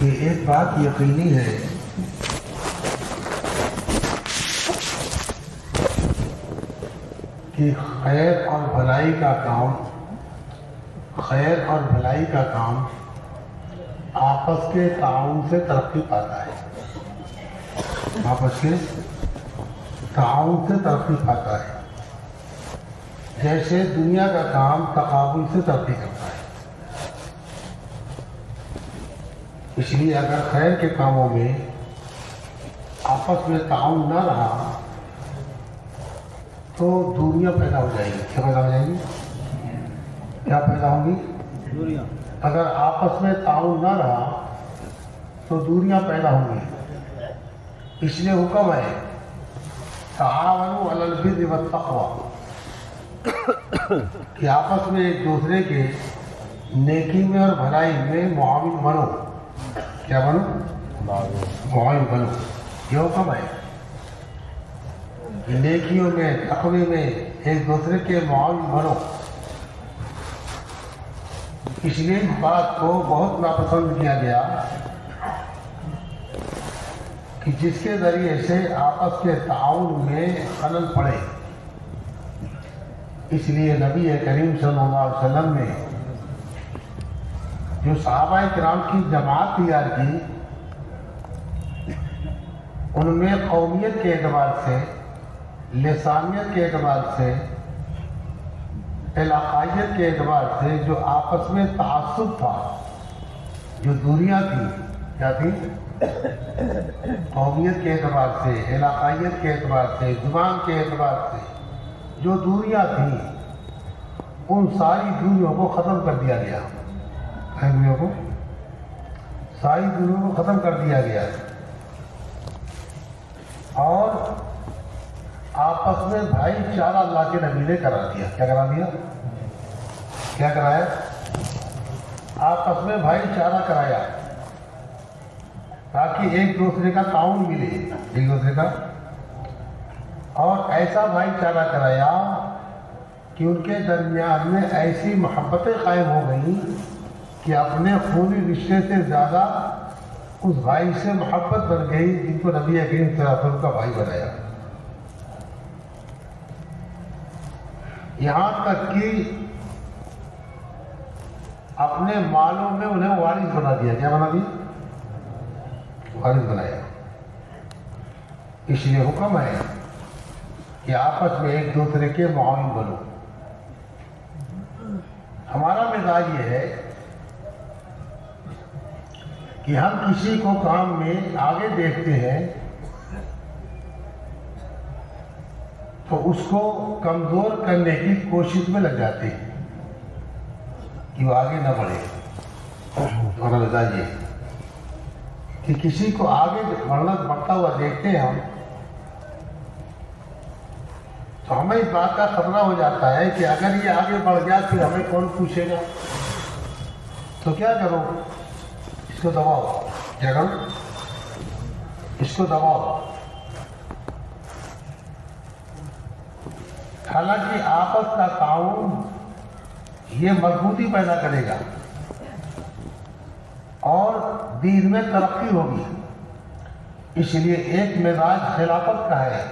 کہ ایک بات یقینی ہے کہ خیر اور بھلائی کا کام آپس کے تعاون سے ترقی پاتا ہے. آپس کے تعاون سے ترقی پاتا ہے، جیسے دنیا کا کام تقابل سے ترقی کرتا ہے. اس لیے اگر خیر کے کاموں میں آپس میں تعاون نہ رہا تو دوریاں پیدا ہو جائیں گی. کیا پیدا ہو جائیں گی؟ کیا پیدا ہوں گی؟ دوریاں. اگر آپس میں تعاون نہ رہا تو دوریاں پیدا ہوں گی. اس لیے حکم ہے تعاونوا علی البر والتقوی، کہ آپس میں ایک دوسرے کے نیکی میں اور بھلائی میں معاون بنو. کیا بنو؟ معاون بنو. یہ حکم ہے کہ نیکیوں میں تقوی میں ایک دوسرے کے معاون بنو. اس لیے اس بات کو بہت ناپسند کیا گیا کہ جس کے ذریعے سے آپس کے تعاون میں خلل پڑے. اس لیے نبی کریم صلی اللہ علیہ وسلم نے جو صحابہ کرام کی جماعت تیار کی، ان میں قومیت کے اعتبار سے، لسانیت کے اعتبار سے، علاقائیت کے اعتبار سے جو آپس میں تعصب تھا، جو دوریاں تھیں، کیا تھی؟ قومیت کے اعتبار سے، علاقائیت کے اعتبار سے، زبان کے اعتبار سے جو دوریاں تھیں، ان ساری دوریوں کو ختم کر دیا گیا. ساری دوریوں کو ختم کر دیا گیا اور آپس میں بھائی چارہ اللہ کے نبی نے کرا دیا. کیا کرا دیا؟ کیا کرایا؟ آپس میں بھائی چارہ کرایا تاکہ ایک دوسرے کا تعاون ملے، ایک دوسرے کا. اور ایسا بھائی چارہ کرایا کہ ان کے درمیان میں ایسی محبتیں قائم ہو گئیں کہ اپنے خونی رشتے سے زیادہ اس بھائی سے محبت بن گئی جن کو نبی کریم صلی اللہ علیہ وسلم کا بھائی بنایا. یہاں تک کہ اپنے مالوں میں انہیں وارث بنا دیا. کیا بنا دیا؟ وارث بنایا. اس لیے حکم ہے کہ آپس میں ایک دوسرے کے معاون بنو. ہمارا مزاج یہ ہے کہ ہم کسی کو کام میں آگے دیکھتے ہیں تو اس کو کمزور کرنے کی کوشش میں لگ جاتے ہیں کہ وہ آگے نہ بڑھے. ہمارا مزاج یہ کہ کسی کو آگے بڑھتا ہوا دیکھتے ہیں ہم تو ہمیں اس بات کا خطرہ ہو جاتا ہے کہ اگر یہ آگے بڑھ گیا پھر ہمیں کون پوچھے گا. تو کیا کرو؟ اس کو دباؤ. کیا کرو؟ اس کو دباؤ. حالانکہ آپس کا تعاون یہ مضبوطی پیدا کرے گا اور دین میں ترقی ہوگی. اس لیے ایک مزاج خلافت کا ہے،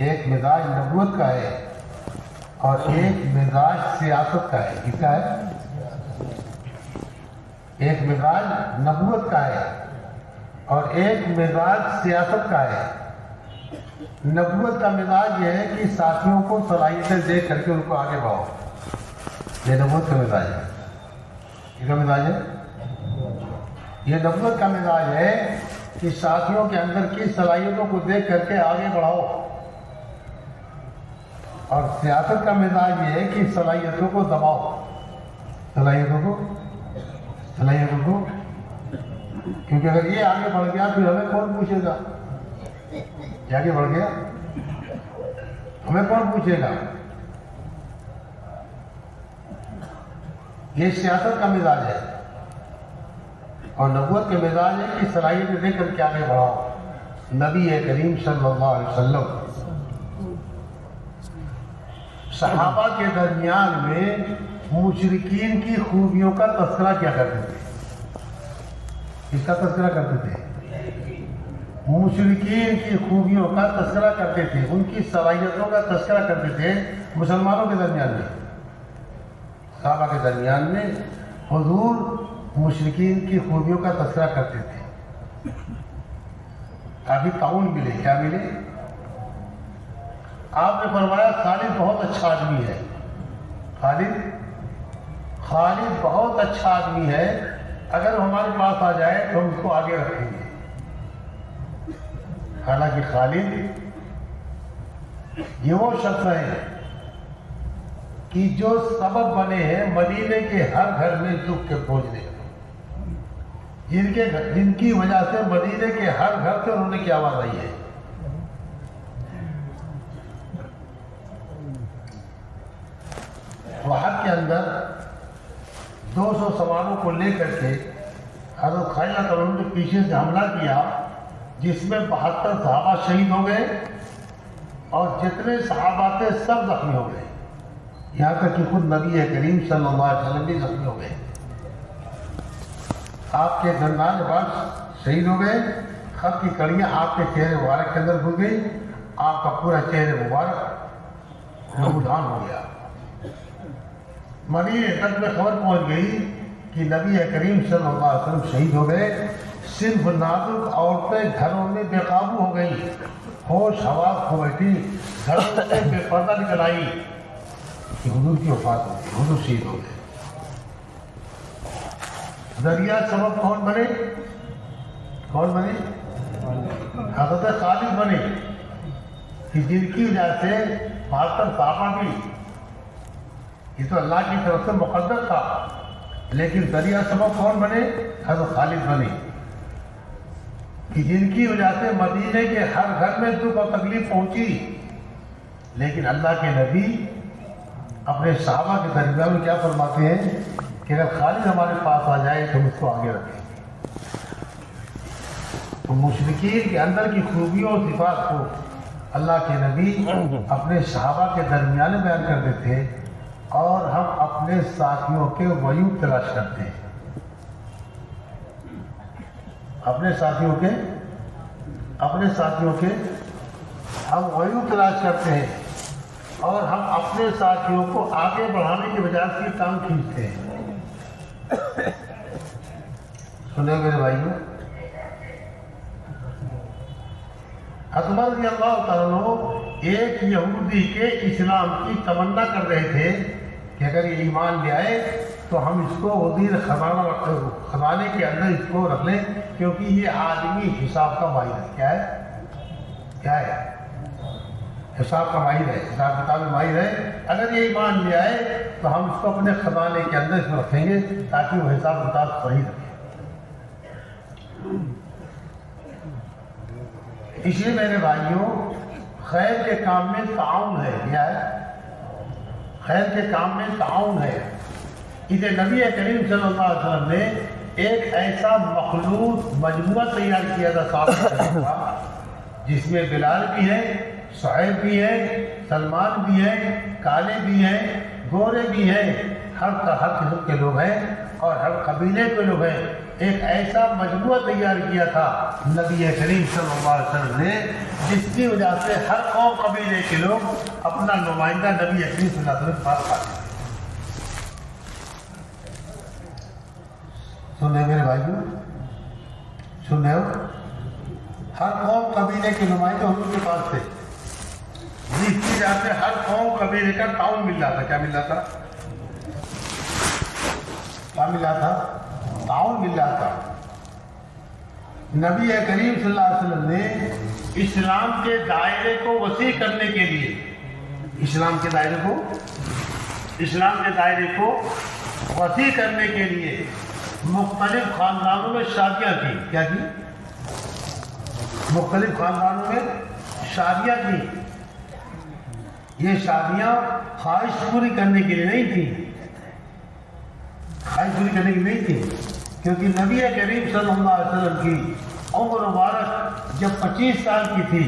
ایک مزاج نبوت کا ہے اور ایک مزاج سیاست کا ہے. کس کا ہے؟ ایک مزاج نبوت کا ہے اور ایک مزاج سیاست کا ہے. نبوت کا مزاج یہ ہے کہ ساتھیوں کو صلاحیتیں دے کر کے ان کو آگے بڑھاؤ. یہ نبوت کا مزاج ہے. کس کا مزاج ہے؟ یہ نبوت کا مزاج ہے کہ ساتھیوں کے اندر کی صلاحیتوں کو دیکھ کر کے آگے بڑھاؤ. اور سیاست کا مزاج یہ ہے کہ صلاحیتوں کو دباؤ. صلاحیتوں کو کیونکہ اگر یہ آگے بڑھ گیا پھر ہمیں کون پوچھے گا؟ یہ آگے بڑھ گیا ہمیں کون پوچھے گا؟ یہ سیاست کا مزاج ہے اور نبوت کا مزاج ہے کہ صلاحیتیں دے کر کے آگے بڑھاؤ. نبی کریم صلی اللہ علیہ وسلم صحابہ کے درمیان میں مشرکین کی خوبیوں کا تذکرہ کیا کرتے تھے. اس کا تذکرہ کرتے تھے، مشرکین کی خوبیوں کا تذکرہ کرتے تھے، ان کی صلاحیتوں کا تذکرہ کرتے تھے مسلمانوں کے درمیان میں، صحابہ کے درمیان میں حضور مشرکین کی خوبیوں کا تذکرہ کرتے تھے تاکہ تعاون ملے۔ کیا ملے؟ آپ نے فرمایا خالد بہت اچھا آدمی ہے، خالد بہت اچھا آدمی ہے، اگر ہمارے پاس آ جائے تو ہم اس کو آگے رکھیں گے۔ حالانکہ خالد یہ وہ شخص ہے کہ جو سبب بنے ہیں مدینے کے ہر گھر میں دکھ کے پہنچنے، جن کی وجہ سے مدینے کے ہر گھر سے انہوں نے کی آواز آئی ہے۔ وحد کے اندر 200 سواروں کو لے کر کے حضرت خالد رضی اللہ عنہ نے پیچھے سے حملہ کیا، جس میں 72 صحابہ شہید ہو گئے اور جتنے صحابہ تھے سب زخمی ہو گئے، یہاں تک کہ خود نبی کریم صلی اللہ علیہ وسلم بھی زخمی ہو گئے۔ آپ کے دندان باز شہید ہو گئے، خط کی کڑیاں آپ کے چہرے مبارک کے اندر گھس گئی، آپ کا پورا چہرے مبارک نمودان ہو گیا۔ مدینے تک میں خبر پہنچ گئی کہ نبی کریم صلی اللہ علیہ وسلم شہید ہو گئے۔ صرف نازک عورتیں گھروں میں بے قابو ہو گئی، ہوش حواس کھو بیٹھی، گھروں سے بے پردہ نکل آئی کہ حضور کی وفات ہو گئی، حضور شہید ہو گئے۔ ذریعہ سبب کون بنے؟ حضرت خالد بنے کہ جن کی وجہ سے 72 صحابہ بھی، یہ تو اللہ کی طرف سے مقدر تھا، لیکن ذریعہ سبب کون بنے؟ حضرت خالد بنے کہ جن کی وجہ سے مدینے کے ہر گھر میں دکھ اور تکلیف پہنچی، لیکن اللہ کے نبی اپنے صحابہ کے درمیان میں کیا فرماتے ہیں کہ اگر خالد ہمارے پاس آ جائے تو ہم اس کو آگے رکھیں گے۔ تو مشرکین کے اندر کی خوبیوں اور صفات کو اللہ کے نبی اپنے صحابہ کے درمیان میں بیان کرتے تھے، اور ہم اپنے ساتھیوں کے ویوب تلاش کرتے ہیں، اپنے ساتھیوں کے ہم ویوب تلاش کرتے ہیں، اور ہم اپنے ساتھیوں کو آگے بڑھانے کی وجہ سے ٹانگ کھینچتے ہیں۔ سنے میرے بھائیوں، عمر رضی اللہ تعالیٰ عنہ ایک یہودی کے اسلام کی تمنا کر رہے تھے کہ اگر یہ ایمان لے آئے تو ہم اس کو وزیر خزانے کے اندر اس کو رکھ لیں، کیونکہ یہ آدمی حساب کا ماہر ہے۔ کیا ہے؟ حساب کا ماہر ہے، حساب کتاب میں ماہر ہے۔ اگر یہ ایمان لے آئے تو ہم اس کو اپنے خزانے کے اندر اس کو رکھیں گے تاکہ وہ حساب کتاب صحیح رکھے۔ اس لیے میرے بھائیوں، خیر کے کام میں تعاون ہے۔ کیا ہے؟ خیر کے کام میں تعاون ہے۔ اسے نبی کریم صلی اللہ علیہ وسلم نے ایک ایسا مخلوط مجموعہ تیار کیا تھا صحابہ کا، جس میں بلال بھی ہے، صہیب بھی ہے، سلمان بھی ہے، کالے بھی ہیں، گورے بھی ہیں، ہر قسم کے لوگ ہیں اور ہر قبیلے کے لوگ ہیں۔ ایک ایسا مجموعہ تیار کیا تھا نبی کریم صلی اللہ علیہ وسلم نے، جس کی وجہ سے ہر قوم قبیلے کے لوگ اپنا نمائندہ نبی کریم صلی اللہ علیہ وسلم کے پاس آتے ہیں۔ سنیں میرے بھائیوں، سنیں ہو، ہر قوم قبیلے کے نمائندے حضور کے پاس تھے، جس کی وجہ سے ہر قوم قبیلے کا تعاون مل رہا تھا۔ کیا مل رہا تھا؟ تعاون مل رہا تھا۔ نبی کریم صلی اللہ علیہ وسلم نے اسلام کے دائرے کو وسیع کرنے کے لیے اسلام کے دائرے کو وسیع کرنے کے لیے مختلف خاندانوں میں شادیاں کی۔ کیا کی؟ مختلف خاندانوں میں شادیاں کی۔ یہ شادیاں خواہش پوری کرنے کے لیے نہیں تھی، کیونکہ نبی کریم صلی اللہ علیہ وسلم کی عمر مبارک جب 25 سال کی تھی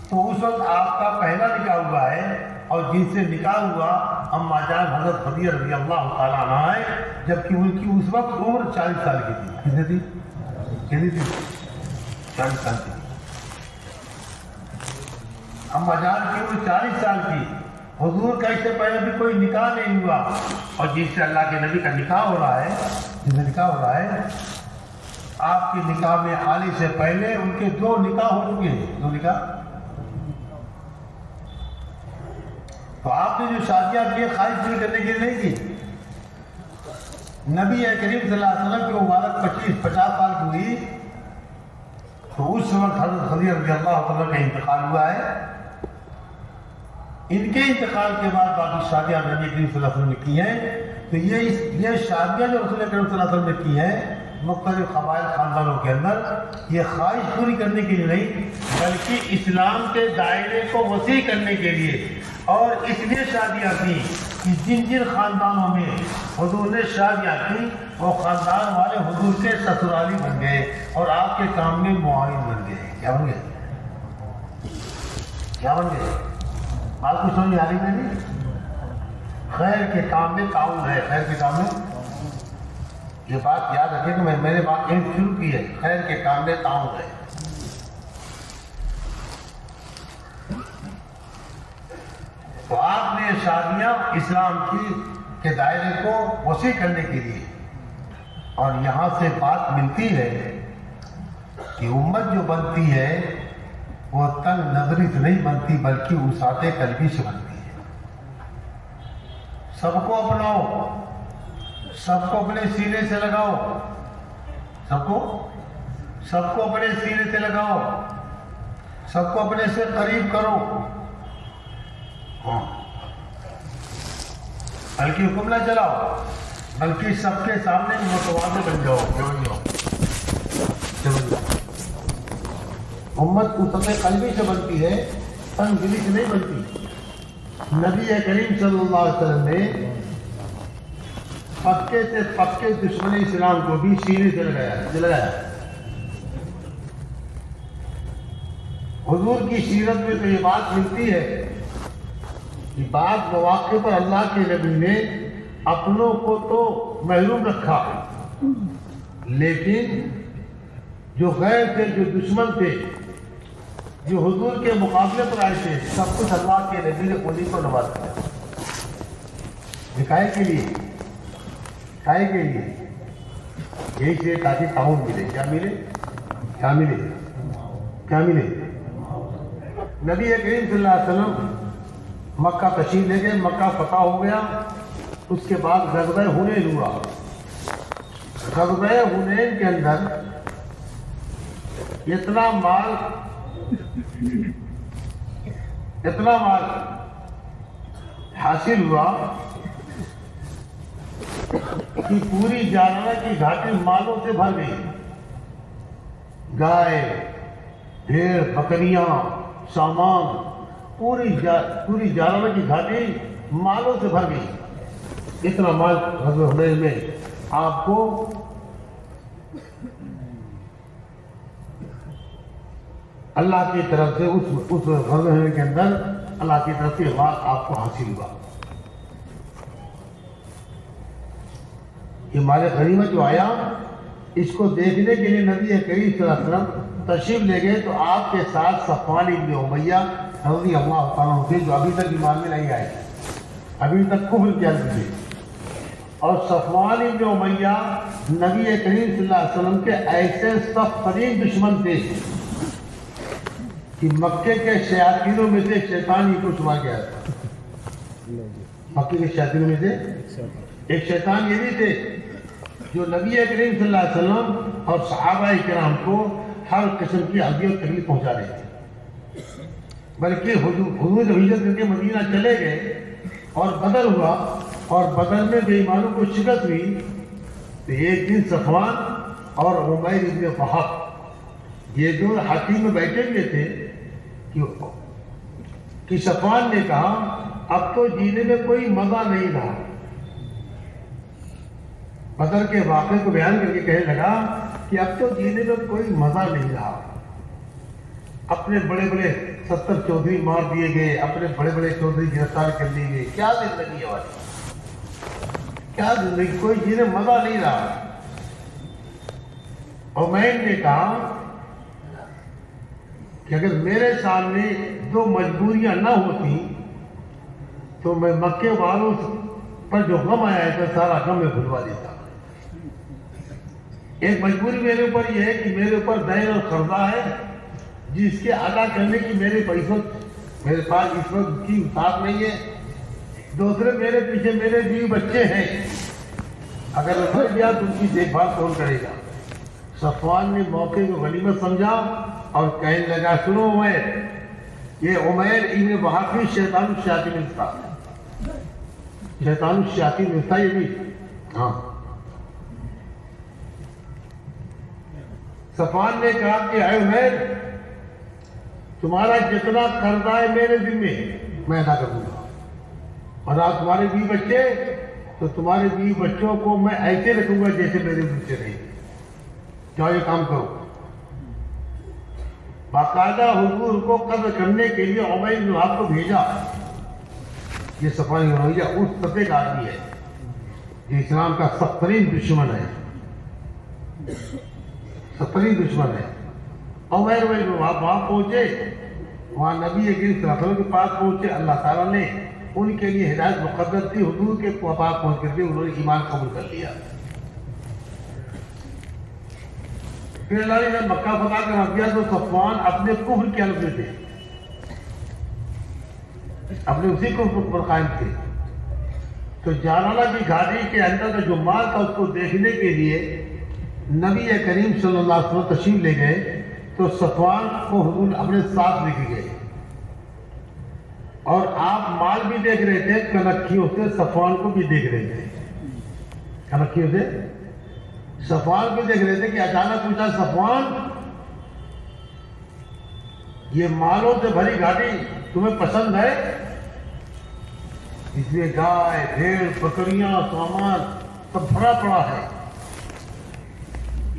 تو اس وقت آپ کا پہلا نکاح ہوا ہے، اور جن سے نکاح ہوا اما جان حضرت خدیجہ رضی اللہ تعالیٰ عنہا ہے، جبکہ ان کی اس وقت عمر 40 سال کی تھی۔ کتنی تھی؟ کتنی تھی؟ 40 سال کی. اما جان کی عمر 40 سال کی. حضور کا اس سے پہلے بھی کوئی نکاح نہیں ہوا، اور جس سے اللہ کے نبی کا نکاح ہو رہا ہے، جس سے نکاح ہو رہا ہے، آپ کے نکاح میں آنے سے پہلے ان کے 2 نکاح ہو چکے ہیں. 2 نکاح. تو آپ نے جو شادیاں کی خواہش پوری کرنے کے لیے نہیں کی. نبی کریم صلی اللہ علیہ وسلم کی مبارک 50 سال کی ہوئی تو اس وقت حضرت خدیجہ رضی اللہ تعالیٰ کا انتقال ہوا ہے. ان کے انتقال کے بعد باقی شادیاں نبی کریم صلی اللہ علیہ وسلم نے کی ہیں. تو یہ شادیاں جو رسول کریم صلی اللہ علیہ وسلم نے کی ہیں مختلف قبائل خاندانوں کے اندر، یہ خواہش پوری کرنے کے لیے نہیں بلکہ اسلام کے دائرے کو وسیع کرنے کے لیے، اور اس لیے شادیاں کی کہ جن جن خاندانوں میں حضور نے شادیاں کی وہ خاندان والے حضور کے سسرالی بن گئے اور آپ کے کام میں معاون بن گئے. کیا بن گئے؟ کیا بن گئے؟ بات کو سمجھ آ رہی ہے نہیں؟ خیر کے کام میں تعاون ہے. خیر کے کام میں، یہ بات یاد رکھیں کہ میں نے بات یہیں شروع کی ہے، خیر کے کام میں تعاون ہے. تو آپ نے شادیاں اسلام کے دائرے کو وسیع کرنے کے لیے، اور یہاں سے بات ملتی ہے کہ امت جو بنتی ہے وہ تنگ نظری سے نہیں بنتی بلکہ وسعت قلبی سے بنتی ہے. سب کو اپناؤ، سب کو اپنے سینے سے لگاؤ، سب کو اپنے سینے سے لگاؤ، سب کو اپنے سے قریب کرو. بلکہ حکم نہ چلاؤ بلکہ سب کے سامنے متواضع بن جاؤ. امت وسعت قلبی سے بنتی ہے، تنگ دلی سے نہیں بنتی. نبی کریم صلی اللہ علیہ وسلم نے پکے سے پکے دشمن اسلام کو بھی سینے سے لگایا. حضور کی سیرت میں تو یہ بات ملتی ہے کہ بعض مواقع پر اللہ کے نبی نے اپنوں کو تو محروم رکھا، لیکن جو غیر تھے، جو دشمن تھے، جو حضور کے مقابلے پر آئے تھے، سب کچھ اللہ کے نبی نے انہیں کو نواز دیا. دکھائے کے لیے یہی سے تاکہ تعاون ملے. کیا ملے؟ نبی کریم صلی اللہ علیہ وسلم مکہ تشریف لے گئے، مکہ فتح ہو گیا. اس کے بعد غزوہ حنین ہوا. غزوہ حنین کے اندر اتنا مال حاصل ہوا کہ پوری جانور کی گھاٹی مالوں سے بھر گئی. گائے، بھیڑ، بکریاں، سامان، پوری جانور کی گھاٹی مالوں سے بھر گئی. اتنا مال غزوہ حنین میں آپ کو اللہ کی طرف سے اس غزوہ حنین کے اندر اللہ کی طرف سے مال آپ کو حاصل ہوا. یہ مال غنیمت جو آیا، اس کو دیکھنے کے لیے نبی کریم صلی اللہ علیہ وسلم تشریف لے گئے تو آپ کے ساتھ صفوان ابن امیہ رضی اللہ تعالیٰ عنہ تھے، جو ابھی تک ایمان میں نہیں آئے، ابھی تک کفر کیا تھے. اور صفوان ابن امیہ نبی کریم صلی اللہ علیہ وسلم کے ایسے سخت ترین دشمن تھے کہ مکے کے شیاطینوں میں سے شیطان ہی کو چھپا گیا تھا. مکے کے شیاطینوں میں سے ایک شیطان یہ بھی تھے جو نبی کریم صلی اللہ علیہ وسلم اور صحابہ کرام کو ہر قسم کی اذیت اور تکلیف پہنچا رہے تھے. بلکہ حضور جب ہجرت کر کے مدینہ چلے گئے اور بدر ہوا اور بدر میں بے ایمانوں کو شکست ہوئی تو ایک دن صفوان اور عمیر ابن وہب یہ دونوں حتیم میں بیٹھے ہوئے تھے کہ صفوان نے کہا اب تو جینے میں کوئی مزہ نہیں رہا. بدر کے واقعے کو بیان کر کے کہنے لگا کہ اب تو جینے میں کوئی مزہ نہیں رہا. اپنے بڑے بڑے 70 چودھری مار دیے گئے، اپنے بڑے بڑے چودھری گرفتار کر لیے گئے. کیا زندگی ہے ہماری، کیا زندگی، کوئی جینے مزہ نہیں رہا. عمیر نے کہا کہ اگر میرے سامنے دو مجبوریاں نہ ہوتی تو میں مکے والوں پر جو غم آیا ہے سارا غم میں بھلوا دیتا۔ ایک مجبوری میرے اوپر یہ ہے کہ میرے اوپر دین اور قرضہ ہے جس کے ادا کرنے کی میرے پاس اس وقت کی ساتھ نہیں ہے۔ دوسرے میرے پیچھے میرے بیوی بچے ہیں، اگر میں مر گیا تو ان کی دیکھ بھال کون کرے گا؟ صفوان نے موقع کو غنیمت سمجھا اور کہنے لگا سنو عمیر، یہ عمیر ابن وہابی شیطان الشیاطین میں تھا، شیطان الشیاطین میں تھا یہ بھی۔ ہاں، صفوان نے کہا کہ اے عمیر، تمہارا جتنا قرضہ ہے میرے ذمے میں ادا کر دوں گا، اور آپ تمہارے بیوی بچے تو تمہارے بیوی بچوں کو میں ایسے رکھوں گا جیسے میرے بچے رہے۔ جاؤ یہ کام کرو۔ باقاعدہ حضور کو قتل کرنے کے لیے عمیر بن وہاب کو بھیجا۔ یہ صفوان بن امیہ اس طبقے کا آدمی ہے جو اسلام کا سخت ترین دشمن ہے، سخت ترین دشمن ہے۔ عمیر بن وہاب وہاں پہنچے، وہاں نبی کریم صلی اللہ علیہ وسلم کے پاس پہنچے۔ اللہ تعالیٰ نے ان کے لیے ہدایت مقدر تھی، حضور کے پاس پہنچ کر کے انہوں نے ایمان قبول کر لیا۔ پھر اللہ نے مکہ فتح کر دیا تو صفوان اپنے کفر کے حالت میں تھے، اپنے اسی کفر پر قائم تھے۔ تو جانالہ کی گھاٹی کے اندر کا جو مال تھا اس کو دیکھنے کے لیے نبی کریم صلی اللہ علیہ وسلم تشریف لے گئے، تو صفوان کو حضور اپنے ساتھ لے کے گئے، اور آپ مال بھی دیکھ رہے تھے، کنکھیوں سے صفوان کو بھی دیکھ رہے تھے، کنکھیوں سے صفوان کو دیکھ رہے تھے کہ اچانک پوچھا صفوان، یہ مالوں سے بھری گھاٹی تمہیں پسند ہے؟ اس میں گائے بھیڑ بکریاں سامان سب بھرا پڑا ہے،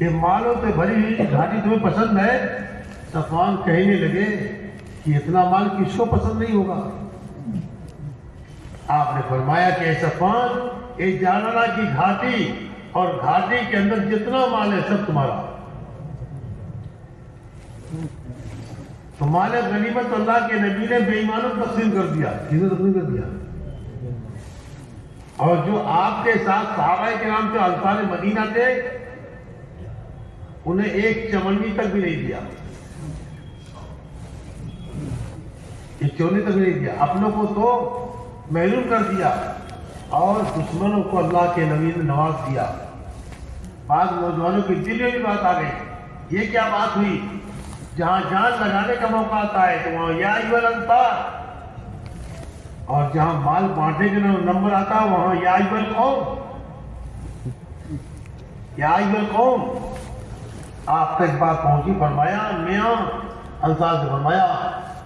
یہ مالوں سے بھری گھاٹی تمہیں پسند ہے؟ صفوان کہنے لگے کہ اتنا مال کس کو پسند نہیں ہوگا؟ آپ نے فرمایا کہ اے صفوان، یہ جانالہ کی گھاٹی اور گھاٹی کے اندر جتنا مال ہے سب تمہارا۔ تو مال غنیمت اللہ کے نبی نے بے ایمانوں کو تقسیم کر دیا، کسی نے تقسیم کر دیا، اور جو آپ کے ساتھ صحابہ کرام سے انصار مدینہ تھے انہیں ایک چمنی تک بھی نہیں دیا، ایک چمنی تک بھی نہیں دیا، اپنوں کو تو محروم کر دیا، اور دشمنوں کو اللہ کے نبی نے نواز دیا۔ بعض نوجوانوں کے دل میں بھی بات آ گئی، یہ کیا بات ہوئی؟ جہاں جان لگانے کا موقع آتا ہے تو وہاں یا ایھا الانصار، اور جہاں مال بانٹنے کا نمبر آتا ہے وہاں یا ایھا القوم، یا ایھا القوم۔ آپ تک بات پہنچی، فرمایا میاں انصار سے فرمایا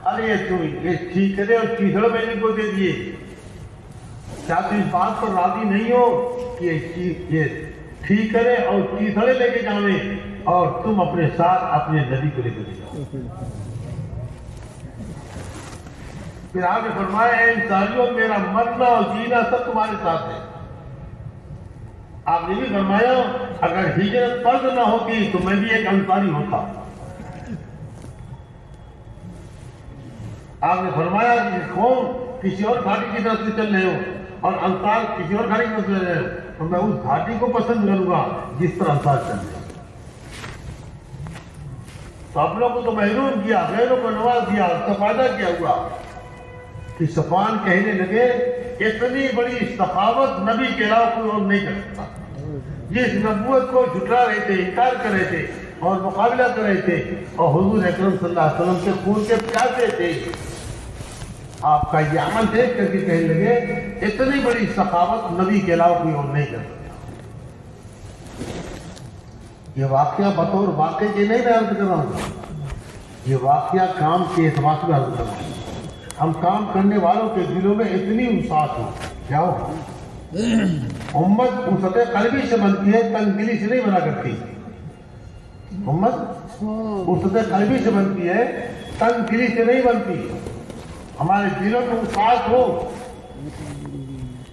ارے تم یہ ٹھیک کرے اور چیزڑ میں ان کو دے دیے، کیا تم اس بات پر راضی نہیں ہو کہ یہ ٹھیک کرے اور چیزڑے لے کے جانے اور تم اپنے ساتھ اپنے نبی کو لے کے جاؤ؟ پھر آپ نے فرمایا اے انسانیوں، میرا مرنا اور جینا سب تمہارے ساتھ ہے۔ آپ نے بھی فرمایا اگر ہجرت فرض نہ ہوتی تو میں بھی ایک انصاری ہوتا۔ آپ نے فرمایا کہ قوم کسی اور گھاٹی کی طرف سے چل رہے ہو اور انصار کسی اور گھاٹی کی طرف سے چل رہے ہو تو میں اس گھاٹی کو پسند کروں گا جس پر انصار چل رہے ہیں۔ تو اپنوں کو تو محروم کیا، غیروں کو نواز دیا، اس کا فائدہ کیا ہوا کہ صفوان کہنے لگے اتنی بڑی سخاوت نبی کے علاوہ کوئی اور نہیں کر سکتا۔ جس نبوت کو جھٹلا رہے تھے، انکار کر رہے تھے اور مقابلہ کر رہے تھے، اور حضور اکرم صلی اللہ علیہ وسلم کے خون کے پیاسے تھے، آپ کا یہ عمل دیکھ کر کے کہنے لگے اتنی بڑی سخاوت نبی کے علاوہ کوئی اور نہیں کر سکتا۔ یہ واقعہ بطور واقعے کے نہیں میں عرض کر رہا ہوں، یہ واقعہ کام کے اعتبار سے عرض کر رہا ہوں۔ ہم کام کرنے والوں کے دلوں میں اتنی وسعت ہو، کیا ہو؟ امت وسعت قلبی سے بنتی ہے، تنگ دلی سے نہیں بنا کرتی۔ امت وسعت قلبی سے بنتی ہے، تنگ دلی سے نہیں بنتی۔ ہمارے دلوں میں وسعت ہو،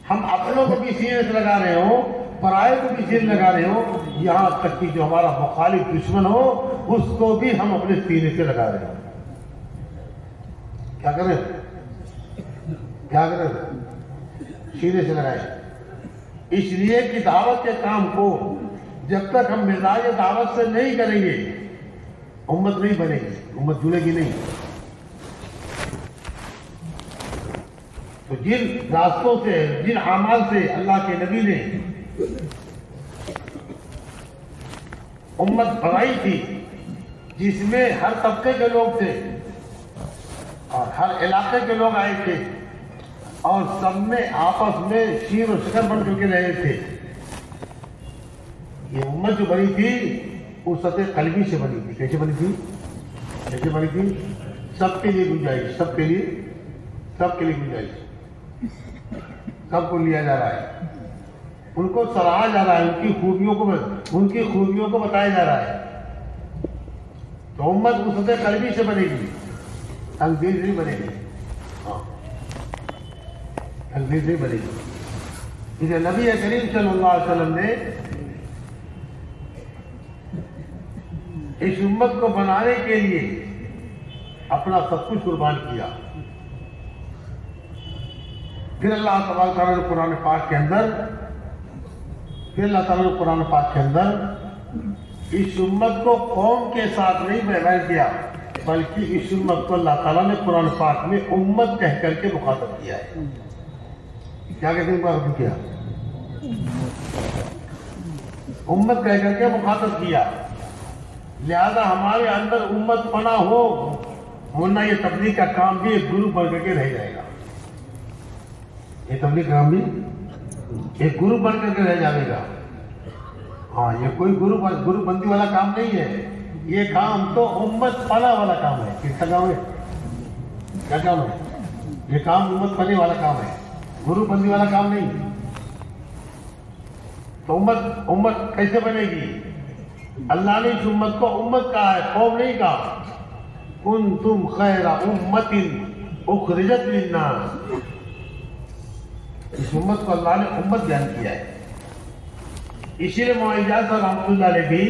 ہم اپنوں کو بھی سینے سے لگا رہے ہوں، پرائے کو بھی زیر لگا رہے ہو، یہاں تک کہ جو ہمارا مخالف دشمن ہو اس کو بھی ہم اپنے سینے سے لگا رہے ہو۔ کیا کریں؟ کیا کریں؟ سینے سے لگائیں۔ اس لیے کہ دعوت کے کام کو جب تک ہم مزاج دعوت سے نہیں کریں گے امت نہیں بنے گی، امت جڑے گی نہیں۔ تو جن راستوں سے، جن اعمال سے اللہ کے نبی نے امت بنائی تھی، جس میں ہر طبقے کے لوگ تھے اور ہر علاقے کے لوگ آئے تھے اور سب میں آپس میں شیر و شکر بن چکے رہے تھے، یہ امت جو بنی تھی وہ سطح قلبی سے بنی تھی۔ کیسے بنی تھی؟ کیسے بنی تھی؟ سب کے لیے گنجائش، سب کے لیے گنجائش، سب کو لیا جا رہا ہے، ان کو سراہا جا رہا ہے، ان کی خوبیوں کو بتایا جا رہا ہے۔ تو امت اس سطح قلبی سے بنے گی، تنظیم نہیں بنے گی، تنظیم نہیں بنے گی۔ اسے نبی کریم صلی اللہ علیہ وسلم نے اس امت کو بنانے کے لیے اپنا سب کچھ قربان کیا۔ پھر اللہ تبارک تعالیٰ نے قرآن پاک کے اندر اس امت کو قوم کے ساتھ نہیں بیان کیا، بلکہ اس امت کو اللہ تعالیٰ نے قرآن پاک میں امت کہہ کر کے مخاطب کیا ہے۔ کیا کہتے ہیں مخاطب کیا؟ امت کہہ کر کے مخاطب کیا۔ لہذا ہمارے اندر امت پناہ ہو، ورنہ یہ تبلیغ کا کام بھی ایک گروپ بن کر کے رہ جائے گا، یہ تبلیغ کا کام بھی ایک گروپ بن کر کے رہ جائے گا۔ ہاں، یہ کوئی گروپ بندی والا کام نہیں ہے، یہ کام تو امت پناہ والا کام ہے۔ کس کا کام ہے؟ کیا کام ہے؟ یہ کام امت پناہ والا کام ہے، گروپ بندی والا کام نہیں۔ تو امت کیسے بنے گی؟ اللہ نے اس امت کو امت کہا ہے، قوم نہیں کہا۔ کنتم خیر امت اخرجت للناس، اس امت کو اللہ نے امت بیان کیا ہے۔ اسی لیے معجزہ رحمۃ اللہ علیہ بھی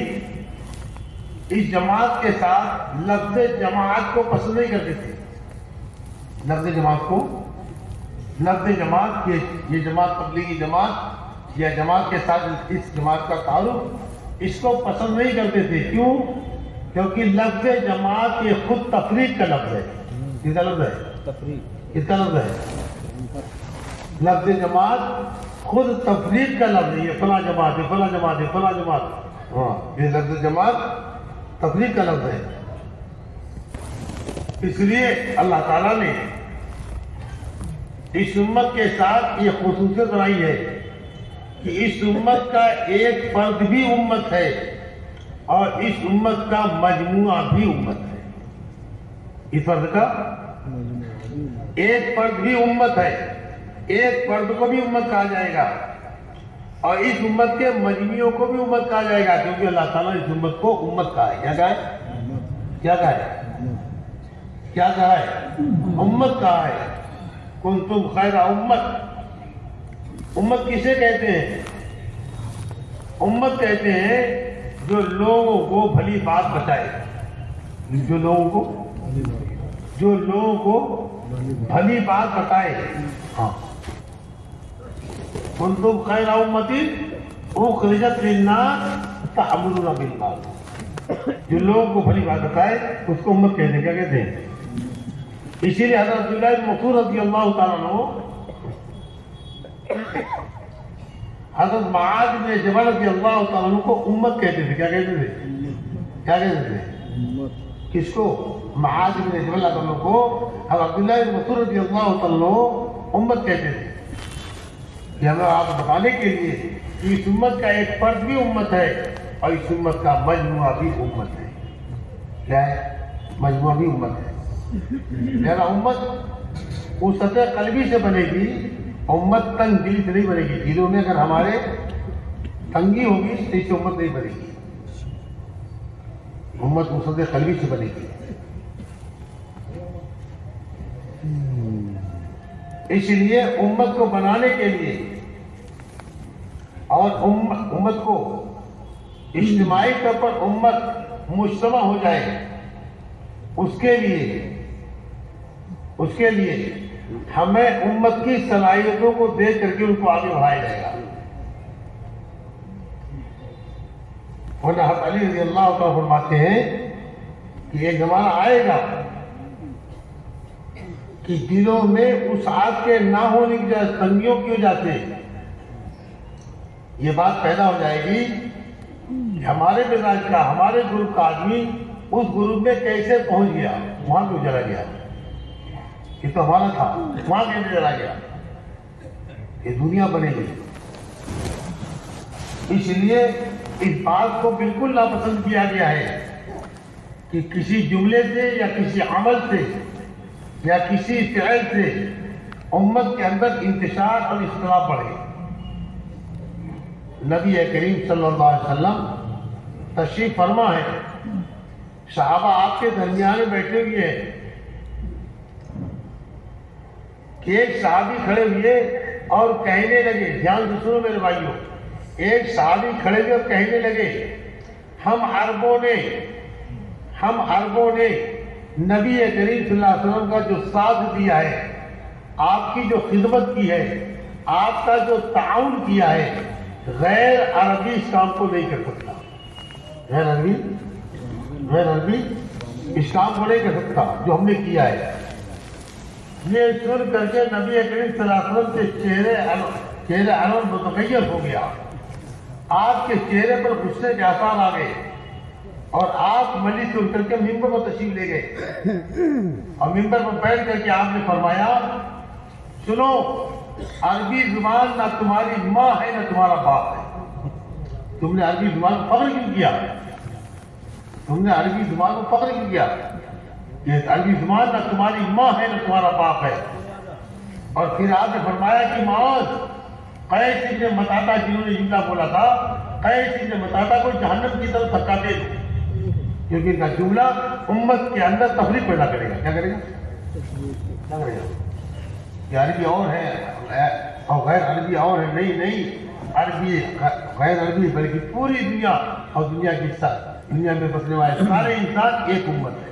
اس جماعت کے ساتھ لفظ جماعت کو پسند نہیں کرتے تھے۔ لفظ جماعت یہ جماعت تبلیغی جماعت یا جماعت کے ساتھ اس جماعت کا تعلق، اس کو پسند نہیں کرتے تھے۔ کیوں؟ کیونکہ لفظ جماعت یہ خود تفریق کا لفظ ہے۔ کس کا لفظ ہے؟ کس کا لفظ ہے؟ لفظ جماعت خود تفریق کا لفظ ہے، یہ فلاں جماعت ہے، فلاں جماعت ہے، فلاں جماعت۔ ہاں، یہ لفظ جماعت تفریق کا لفظ ہے۔ اس لیے اللہ تعالیٰ نے اس امت کے ساتھ یہ خصوصیت بنائی ہے کہ اس امت کا ایک فرد بھی امت ہے اور اس امت کا مجموعہ بھی امت ہے۔ اس فرد کا ایک فرد بھی امت ہے، ایک فرد کو بھی امت کہا جائے گا اور اس امت کے مجموعوں کو بھی امت کہا جائے گا، کیونکہ اللہ تعالیٰ نے اس امت کو امت کہا ہے۔ کیا کہا ہے؟ کیا کہا ہے؟ کیا کہا ہے؟ امت کہا ہے۔ کنتم خیر امت۔ امت کسے کہتے ہیں؟ امت کہتے ہیں جو لوگوں کو بھلی بات بتائے، جو لوگوں کو بھلی بات بتائے۔ ہاں، کنتم خیر امت اخرجت للناس تأمرون بالمعروف، جو لوگوں کو بھلی بات بتائے اس کو امت کہتے ہیں۔ کیا کہتے ہیں؟ اسی لیے حضرت عبداللہ بن مسعود رضی اللہ تعالیٰ عنہ حضرت معاذ بن جبل رضی اللہ تعالیٰ عنہ کو امت کہتے تھے۔ کیا کہتے تھے؟ کیا کہتے تھے؟ کس کو؟ معاذ بن جبل رضی اللہ عنہ کو حضرت عبداللہ بن مسعود رضی اللہ تعالیٰ عنہ امت کہتے تھے، کہ ہمیں آپ بتانے کے لیے کہ اس امت کا ایک فرد بھی امت ہے اور اس امت کا مجموعہ بھی امت ہے۔ کیا ہے؟ مجموعہ بھی امت ہے۔ میرا امت اس سطح قلبی سے بنے گی، امت تنگ دل سے نہیں بنے گی۔ دلوں میں اگر ہمارے تنگی ہوگی تو اس سے امت نہیں بنے گی، امت اس سطح قلبی سے بنے گی۔ اس لیے امت کو بنانے کے لیے اور امت کو اجتماعی طور پر امت مجتمع ہو جائے، اس کے لیے ہمیں امت کی صلاحیتوں کو دیکھ کر کے ان کو آگے بڑھایا جائے گا۔ ورنہ حضرت علی رضی اللہ تعالیٰ فرماتے ہیں کہ ایک زمانہ آئے گا کہ دلوں میں وسعت کے نہ ہونے کی وجہ تنگیوں کی وجہ سے یہ بات پیدا ہو جائے گی کہ ہمارے مزاج کا، ہمارے گروپ کا آدمی اس گروپ میں کیسے پہنچ گیا، وہاں کیوں چلا گیا، یہ تو ہمارا تھا، وہاں کیسے چلا گیا۔ یہ دنیا بنے گی، اس لیے اس بات کو بالکل ناپسند کیا گیا ہے کہ کسی جملے سے یا کسی عمل سے یا کسی فعل سے امت کے اندر انتشار اور اختلاف بڑھے۔ نبی کریم صلی اللہ علیہ وسلم تشریف فرما ہے، صحابہ آپ کے درمیان میں بیٹھے ہوئے ہیں کہ ایک صحابی کھڑے ہوئے اور کہنے لگے، دھیان سے سنو میرے بھائیوں، ایک صحابی کھڑے ہوئے اور کہنے لگے ہم عربوں نے نبی کریم صلی اللہ علیہ وسلم کا جو ساتھ دیا ہے، آپ کی جو خدمت کی ہے، آپ کا جو تعاون کیا ہے، غیر عربی اس کام کو نہیں کر سکتا، غیر عربی اس کام کو نہیں کر سکتا جو ہم نے کیا ہے۔ یہ سن کر کے نبی کریم صلی اللہ علیہ وسلم کے چہرے انور متغیر ہو گیا، آپ کے چہرے پر غصے کے آثار آ گئے اور آپ مجلس سے اٹھ کر کے ممبر پر تشریف لے گئے اور ممبر پر بیٹھ کر کے آپ نے فرمایا سنو، عربی زبان نہ تمہاری ماں ہے نہ تمہارا باپ ہے، تم نے عربی زبان کو فخر کیوں کیا، تم نے عربی زبان کو فخر کیوں کیا، یہ عربی زبان نہ تمہاری ماں ہے نہ تمہارا باپ ہے۔ اور پھر آپ نے فرمایا کہ معاذ، قیس ابن مطاطا جنہوں نے جملہ بولا تھا، قیس ابن مطاطا کو جہنم کی طرف دھکا دے دو، کیونکہ ان کا جملہ امت کے اندر تفریق پیدا کرے گا۔ کیا کرے گا؟ یہ عربی اور ہے اور غیر عربی اور ہے، نہیں، عربی غیر عربی بلکہ پوری دنیا اور دنیا کی دنیا میں بسنے والے سارے انسان ایک امت ہے۔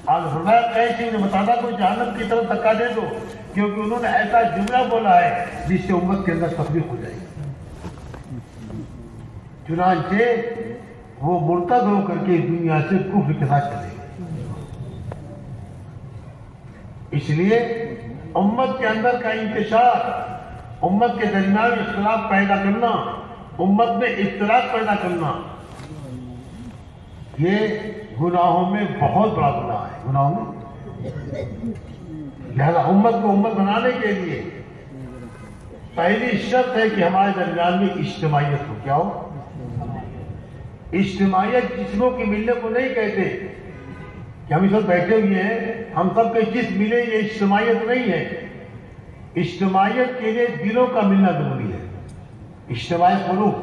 آپ نے فرمایا قیس ابن مطاطا کو جہنم کی طرف دھکا دے دو، کیونکہ انہوں نے ایسا جملہ بولا ہے جس سے امت کے اندر تفریق ہو جائے گی۔ چنانچہ وہ مرتد ہو کر کے دنیا سے کفر کے ساتھ چلے گئے۔ اس لیے امت کے اندر کا انتشار، امت کے درمیان اختلاف پیدا کرنا، امت میں اختلاف پیدا کرنا، یہ گناہوں میں بہت بڑا گناہ ہے، گناہوں میں۔ لہذا امت کو امت بنانے کے لیے پہلی شرط ہے کہ ہمارے درمیان میں اجتماعیت ہو۔ کیا ہو؟ اجتماعیت جسموں کی ملنے کو نہیں کہتے کہ ہم اس وقت بیٹھے ہوئے ہیں ہم سب کے جسم ملے، یہ اجتماعیت نہیں ہے۔ اجتماعیت کے لیے دلوں کا ملنا ضروری ہے، اجتماعی قلوب۔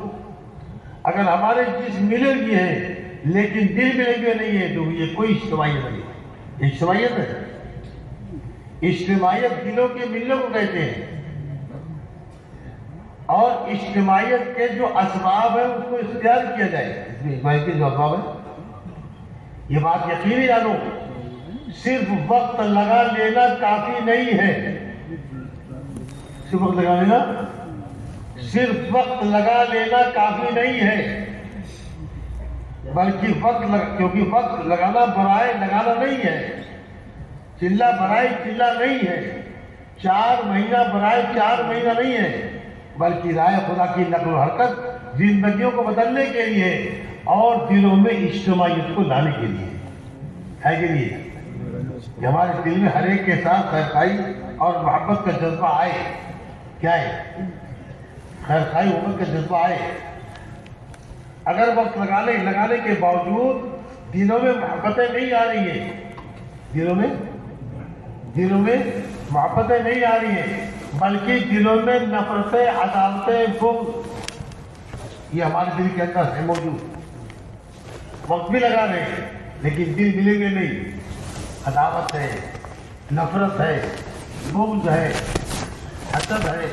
اگر ہمارے جسم ملے ہوئے ہیں لیکن دل ملے ہوئے نہیں ہے تو یہ کوئی اجتماعیت نہیں ہے۔ اجتماعیت ہے، اجتماعیت دلوں کے ملنے کو کہتے ہیں، اور اجتماعیت کے جو اسباب ہیں اس کو اختیار کیا جائے۔ اجتماعیت کے جو اسباب ہیں، یہ بات یقینی جانو، صرف وقت لگا لینا کافی نہیں ہے، صرف وقت لگا لینا کافی نہیں ہے، بلکہ کیونکہ وقت لگانا برائے لگانا نہیں ہے، چلہ برائے چلہ نہیں ہے، 4 مہینہ برائے 4 مہینہ نہیں ہے، بلکہ راہ خدا کی نقل و حرکت زندگیوں کو بدلنے کے لیے اور دلوں میں اجتماعیت کو لانے کے لیے ہے کہ نہیں؟ کہ ہمارے دل میں ہر ایک کے ساتھ خیرخواہی اور محبت کا جذبہ آئے۔ کیا ہے؟ خیرخواہی محبت کا جذبہ آئے۔ اگر وقت لگانے کے باوجود دلوں میں محبتیں نہیں آ رہی ہیں، دلوں میں محبتیں نہیں آ رہی ہیں، بلکہ دلوں میں نفرتیں، عداوتیں، بغض، یہ ہمارے دل کے اندر ہے موجود۔ وقت بھی لگا رہے ہیں لیکن دل ملے گے نہیں، عداوت ہے، نفرت ہے، بغض ہے، حسد ہے،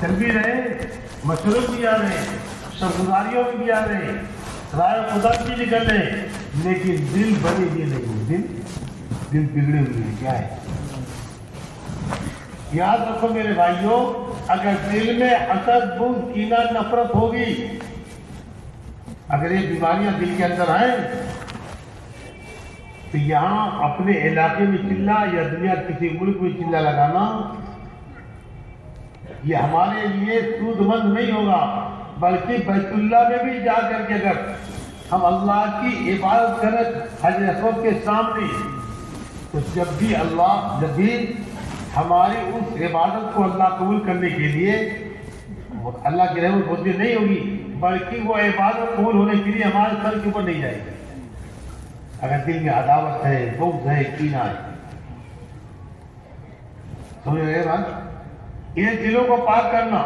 چل بھی رہے ہیں، مشورے بھی آ رہے ہیں، شرگزاریوں میں بھی آ رہے ہیں، رائے خدا کی نکل رہے ہیں، لیکن دل بنے یہ نہیں، دل بگڑے ہوئے ہیں. کیا ہے؟ یاد رکھو میرے بھائیوں، اگر دل میں حسد، بغض، کینہ، نفرت ہوگی، اگر یہ بیماریاں دل کے اندر آئیں تو یہاں اپنے علاقے میں چلہ یا دنیا کسی ملک میں چلہ لگانا یہ ہمارے لیے سود مند نہیں ہوگا، بلکہ بیت اللہ میں بھی جا کر کے اگر ہم اللہ کی عبادت کریں حجر اسود کے سامنے، تو جب بھی ہماری اس عبادت کو اللہ قبول کرنے کے لیے اللہ کی رحمت ہوتی نہیں ہوگی، بلکہ وہ عبادت قبول ہونے کے لیے ہمارے سر کے اوپر نہیں جائے گی. اگر دل میں عداوت ہے، بغض ہے، کینہ ہے، سمجھ رہے ہیں بات؟ یہ دلوں کو پاک کرنا،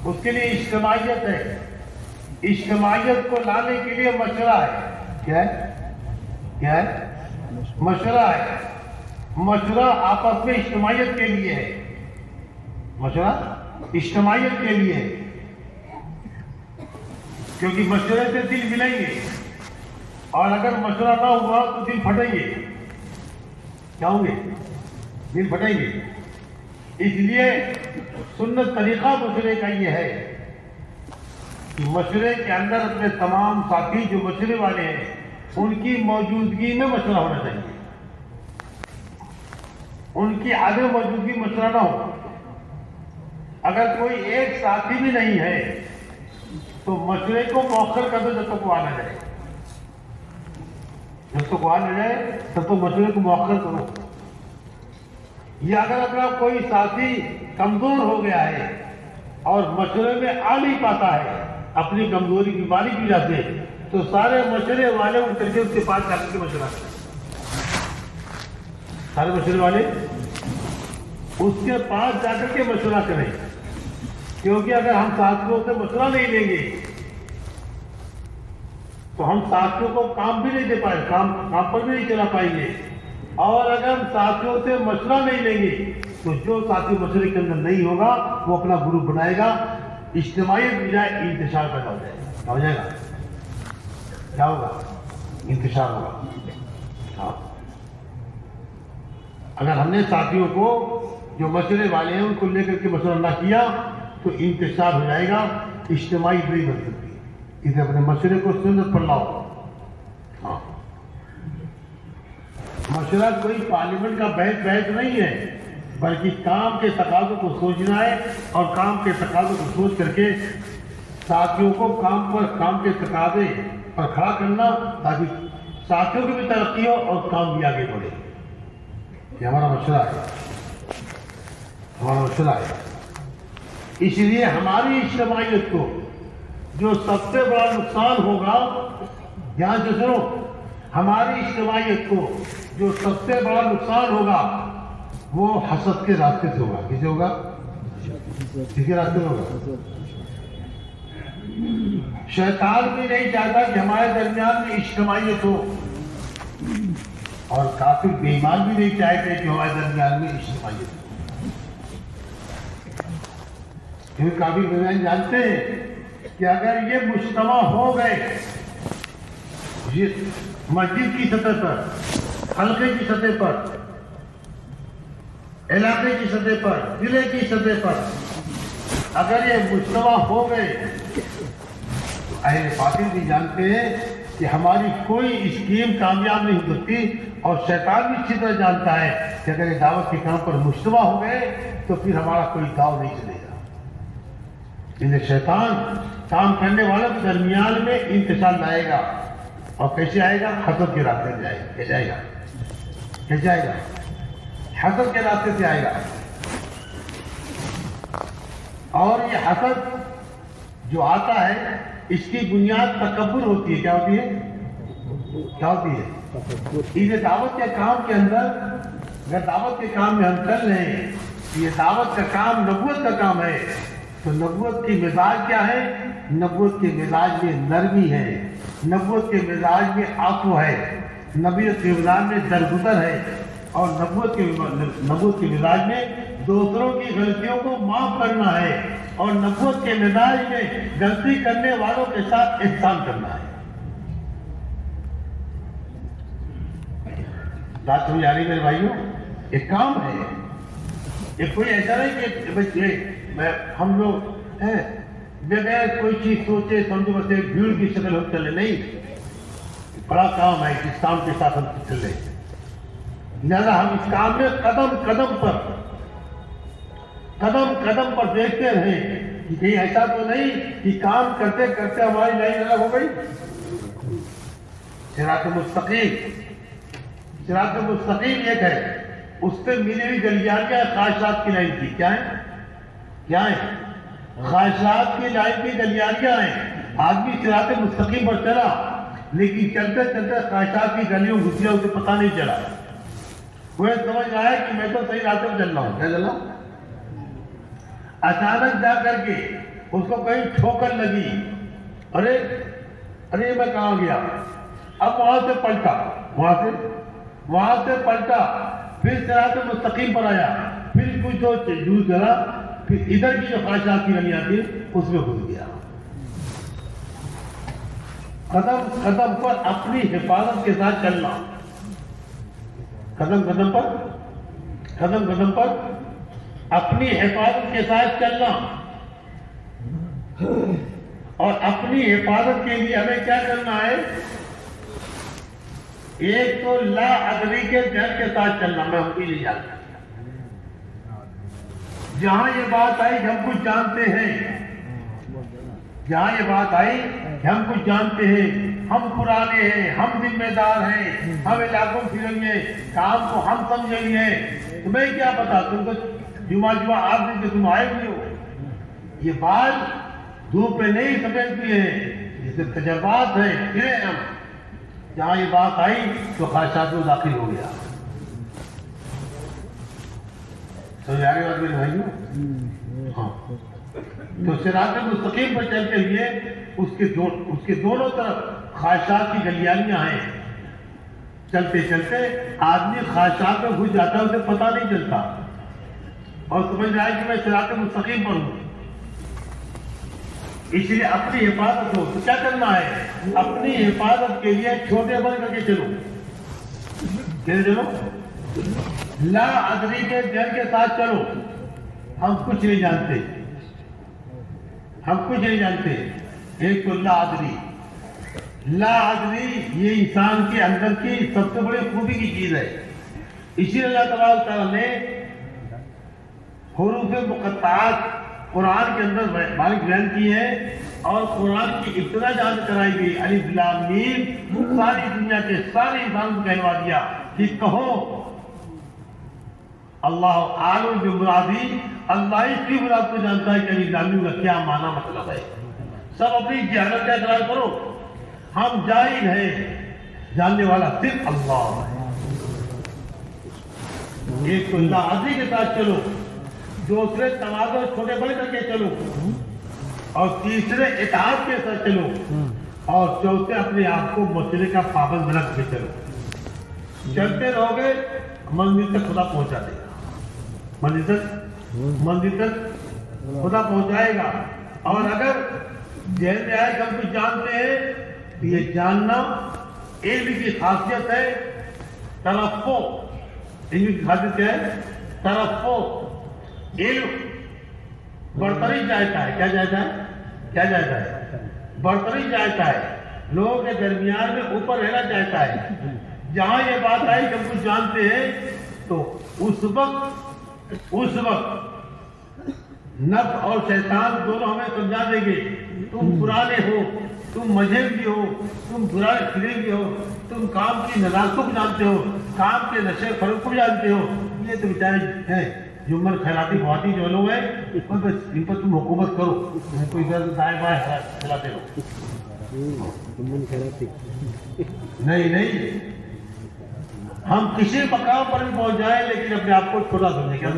اس کے لیے اجتماعیت ہے. اجتماعیت کو لانے کے لیے مشورہ ہے. کیا ہے؟ مشورہ ہے. مشورہ آپس میں اجتماعیت کے لیے ہے. مشورہ اجتماعیت کے لیے ہے، کیونکہ مشورے سے دل ملیں گے، اور اگر مشورہ نہ ہوا تو دل پھٹیں گے. کیا ہوں گے؟ دل پھٹیں گے. اس لیے سنت طریقہ مشورے کا یہ ہے کہ مشورے کے اندر اپنے تمام ساتھی جو مشورے والے ہیں ان کی موجودگی میں مشورہ ہونا چاہیے. ان کی عدم موجودگی مشورہ نہ ہو. اگر کوئی ایک ساتھی بھی نہیں ہے تو مشورے کو مؤخر کر دو جب تک وہ آ نہ جائے. جب تک وہ آ نہ جائے تب تک مشورے کو مؤخر کرو. یا اگر اپنا کوئی ساتھی کمزور ہو گیا ہے اور مشورے میں آ نہیں پاتا ہے اپنی کمزوری بیماری کی وجہ سے، تو سارے مشورے والے ان کر کے اس کے پاس جا کر کے مشورہ کریں. سارے مشورے والے اس کے پاس جا کر کے مشورہ کریں، کیونکہ اگر ہم ساتھیوں سے مشورہ نہیں لیں گے تو ہم ساتھیوں کو کام بھی نہیں دے پائیں، کام پر بھی نہیں چلا پائیں گے. اور اگر ہم ساتھیوں سے مشورہ نہیں لیں گے تو جو ساتھی مشورے کے اندر نہیں ہوگا وہ اپنا گروپ بنائے گا، اجتماعیت بجائے انتشار پیدا ہو جائے گا. کیا ہو جائے گا؟ کیا ہوگا؟ انتشار ہوگا. اگر ہم نے ساتھیوں کو جو مشورے والے ہیں ان کو لے کر کے مشورہ نہ کیا تو انتشار ہو جائے گا، اجتماعی نہیں بن سکتی. اسے اپنے مشورے کو سنت پر لاؤ. مشورہ کوئی پارلیمنٹ کا بحث نہیں ہے، بلکہ کام کے تقاضوں کو سوچنا ہے اور کام کے تقاضوں کو سوچ کر کے ساتھیوں کو کام کے تقاضے پر کھڑا کرنا، تاکہ ساتھیوں کی بھی ترقی ہو اور کام بھی آگے بڑھے. یہ ہمارا مشورہ ہے. اس لیے ہماری اجتماعیت کو جو سب سے بڑا نقصان ہوگا، دھیان سے سنو، ہماری اجتماعیت کو جو سب سے بڑا نقصان ہوگا وہ حسد کے راستے سے ہوگا. کسے ہوگا؟ کس کے راستے سے ہوگا؟ شیطان بھی نہیں چاہتا کہ ہمارے درمیان میں اجتماعیت ہو، اور کافر بے ایمان بھی نہیں چاہتے کہ ہمارے درمیان میں اجتماعیت ہو. کیونکہ کافر بے ایمان جانتے ہیں کہ اگر یہ مجتمع ہو گئے مسجد کی سطح پر، حلقے کی سطح پر، علاقے کی سطح پر، ضلع کی سطح پر، اگر یہ مجتمع ہو گئے تو اہل باطل بھی جانتے ہیں کہ ہماری کوئی اسکیم کامیاب نہیں ہو سکتی، اور شیطان بھی اچھی طرح جانتا ہے کہ اگر یہ دعوت کے کام پر مجتمع ہو گئے تو پھر ہمارا کوئی داؤ نہیں چلے گا. انہیں شیطان کام کرنے والوں کے درمیان میں انتشار لائے گا. اور کیسے آئے گا؟ حسد کے راستے سے آئے گا. کیسے آئے گا؟ کیسے آئے گا؟ حسد کے راستے سے آئے گا. اور یہ حسد جو آتا ہے اس کی بنیاد تکبر ہوتی ہے. کیا ہوتی ہے؟ کیا ہوتی ہے؟ یہ دعوت کے کام کے اندر، اگر دعوت کے کام میں ہم چل رہے ہیں، یہ دعوت کا کام نبوت کا کام ہے، تو نبوت کی مزاج کیا ہے؟ نبوت کے مزاج میں نرمی ہے، نبوت کے مزاج میں عفو ہے، نبوت کے مزاج میں درگزر ہے، اور نبوت کے مزاج میں دوسروں کی غلطیوں کو معاف کرنا ہے اور نبوت کے مزاج میں غلطی کرنے والوں کے ساتھ احسان کرنا ہے. بات سمجھ آ رہی میرے بھائیوں؟ ایک کام ہے، یہ کوئی ایسا نہیں کہ ہم لوگ بغیر کوئی چیز سوچے سمجھو بس ایک بھیڑ کی شکل ہم چلے. نہیں، بڑا کام ہے، اس کام کے ساتھ ہم چل رہے ہیں. لہذا ہم اس کام میں قدم پر دیکھتے رہیں کہ کہیں ایسا تو نہیں کہ کام کرتے کرتے ہماری لائن الگ ہو گئی. صراط مستقیم ایک ہے، اس سے ملی ہوئی گلیاریاں خواہشات کی لائن کی. کیا ہے؟ خواہشات کی لائن کی گلیاریاں ہیں. آدمی صراط مستقیم پر چلا لیکن چلتے چلتے خواہشات کی گلیوں گھسیا، اسے پتہ نہیں چلا. وہ سمجھ رہا ہے کہ میں تو صحیح راستے میں چل رہا ہوں. کیا چل رہا؟ اچانک جا کر کے اس کو کہیں ٹھوکر لگی. ارے میں کہاں گیا؟ اب وہاں سے پلٹا، پھر صراط مستقیم پر آیا، پھر کچھ جو جھوٹ چلا، پھر ادھر کی جو خواہشات کی گلیاں تھی اس میں گھس گیا. قدم پر اپنی حفاظت کے ساتھ چلنا، قدم پر اپنی حفاظت کے ساتھ چلنا. اور اپنی حفاظت کے لیے ہمیں کیا کرنا ہے؟ ایک تو لا ادری کے ذہن کے ساتھ چلنا. میں ہم بھی نہیں جانتا. جہاں یہ بات آئی ہم کچھ جانتے ہیں، ہم کچھ جانتے ہیں، ہم پرانے ہیں، ہم ذمہ دار ہیں، ہم علاقوں پھریں گے، کام کو ہم سمجھیں گے. تمہیں کیا پتا؟ تم تو جمعہ آٹھ دن کے تم آئے بھی ہو. یہ بات دھوپ میں نہیں سمجھتی ہے، یہ صرف تجربات ہیں. پھرے ہم جہاں یہ بات آئی تو خواہشات میں داخل ہو گیا. سمجھ آ رہی بات میرے بھائیوں؟ ہاں. تو صراط مستقیم پر چلتے ہوئے اس کے دونوں طرف خواہشات کی گلیاریاں ہیں. چلتے چلتے آدمی خواہشات میں گھس جاتا ہے، اسے پتہ نہیں چلتا اور سمجھ رہا ہے کہ میں صراط مستقیم پر ہوں. اس لیے اپنی حفاظت ہو تو کیا کرنا ہے؟ اپنی حفاظت کے لیے چھوٹے بن کر کے چلو. لا ادری کے ذہن کے ساتھ چلو. ہم کچھ نہیں جانتے. ایک تو لا ادری یہ انسان کے اندر کی سب سے بڑی خوبی کی چیز ہے. اسی لیے اللہ تبارک تعالیٰ نے حروف مقطعات قرآن کے اندر باریک بیان کی ہے اور قرآن کی ابتدا جان کرائی گئی. الف لام میم ساری دنیا کے سارے انسان کو کہلوا دیا کہ کہو اللہ عالم بمرادی، اللہ اس کی مراد کو جانتا ہے کہ الف لام میم کا کیا معنی مطلب ہے. سب اپنی جہالت کا اقرار کرو. ہم جاہل ہیں، جاننے والا صرف اللہ ہے. ایک تو اللہ عزیز کے ساتھ چلو، دوسرے تواضع چھوٹے بڑے کر کے چلو، اور تیسرے اطاعت کے ساتھ چلو، اور چوتھے اپنے آپ کو مسئلے کا پابند رکھ کے چلو. چلتے رہو گے منزل تک خدا پہنچا دے گا. منزل تک خدا پہنچائے گا. اور اگر ذہن میں آئے کہ ہم کچھ جانتے ہیں تو یہ جاننا علم کی خاصیت ہے. ترفع علم کی خاصیت کیا ہے؟ ترفع. علم برتری چاہتا ہے. کیا چاہتا ہے؟ برتری چاہتا ہے. لوگوں کے درمیان میں اوپر رہنا چاہتا ہے. جہاں یہ بات آئی کہ ہم کچھ جانتے ہیں تو اس وقت نفس اور شیطان دونوں ہمیں سمجھا دیں گے تم پرانے ہو، تم مذہبی ہو، تم برائے فریبی ہو، تم کام کی نزاکت کو جانتے ہو، کام کے نشے فروغ کو جانتے ہو. یہ تو بیچارے ہیں جمل خیراتی بہاتی جو لوگ ہیں ان پر تم حکومت کرو، کوئی دائیں بائیں کھلاتے رہو. نہیں، ہم کسی مقام پر بھی پہنچ جائیں لیکن اپنے آپ کو چھوٹا سمجھیں. کیا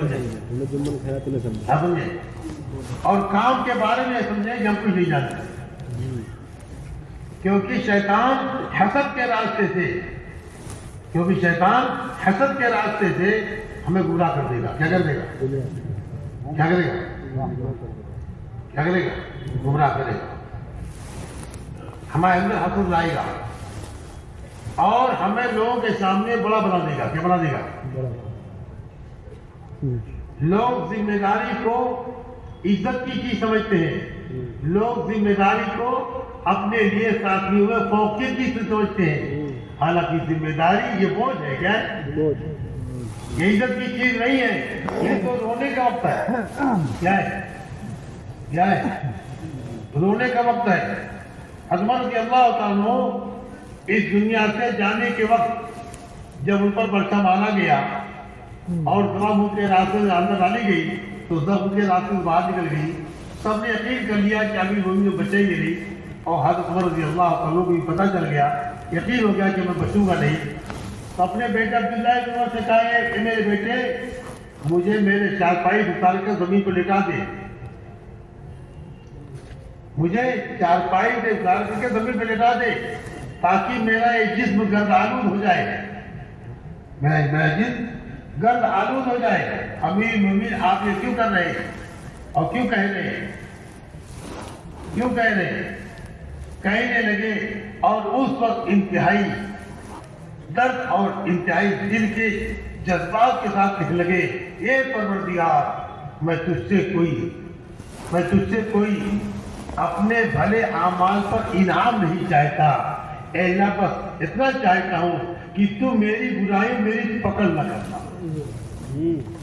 سمجھیں؟ اور کام کے بارے میں سمجھیں کہ ہم کچھ نہیں جانتے. کیونکہ شیطان حسد کے راستے سے ہمیں گمراہ کر دے گا. کیا کر دے گا؟ کیا کرے گا؟ کیا کرے گا؟ گمراہ کرے گا. ہمارے اندر حسد لائے گا اور ہمیں لوگوں کے سامنے بڑا بنا دے گا. کیا بنا دے گا؟ لوگ ذمہ داری کو عزت کی چیز سمجھتے ہیں. لوگ ذمہ داری کو اپنے لیے ساتھیوں میں فوقیت کی چیز سمجھتے ہیں. حالانکہ ذمہ داری یہ بوجھ ہے. کیا ہے؟ یہ عزت کی چیز نہیں ہے. یہ تو رونے کا وقت ہے. کیا ہے؟ کیا ہے؟ رونے کا وقت ہے. حضرت رضی اللہ تعالیٰ عنہ اس دنیا سے جانے کے وقت جب ان پر پرچہ مارا گیا اور زخم ان کے راستے میں اندر ڈالی گئی تو زخم کے راستے سے باہر نکل گئی. سب نے یقین کر لیا کہ ابھی وہ بچے گی نہیں. اور حضرت عمر رضی اللہ تعالیٰ کو بھی پتہ چل گیا, یقین ہو گیا کہ میں بچوں گا نہیں. تو اپنے بیٹے عبداللہ بن عمر سے کہا کہ میرے بیٹے مجھے میرے چارپائی اتار کر زمین کو لٹا دے. مجھے چارپائی سے اتار کر کے زمین پہ لٹا دے تاکہ میرا یہ جسم گرد آلود ہو جائے. میرا جسم گرد آلود ہو جائے. امیر مومن آپ یہ کیوں کر رہے ہیں اور کیوں کہہ رہے ہیں؟ کیوں کہہ رہے ہیں؟ کہنے لگے اور اس وقت انتہائی درد اور انتہائی دل کے جذبات کے ساتھ کہنے لگے اے پروردگار میں تجھ سے کوئی اپنے بھلے اعمال پر انعام نہیں چاہتا. اے اللہ بس اتنا چاہتا ہوں کہ تو میری برائی میری پکڑ نہ کرنا.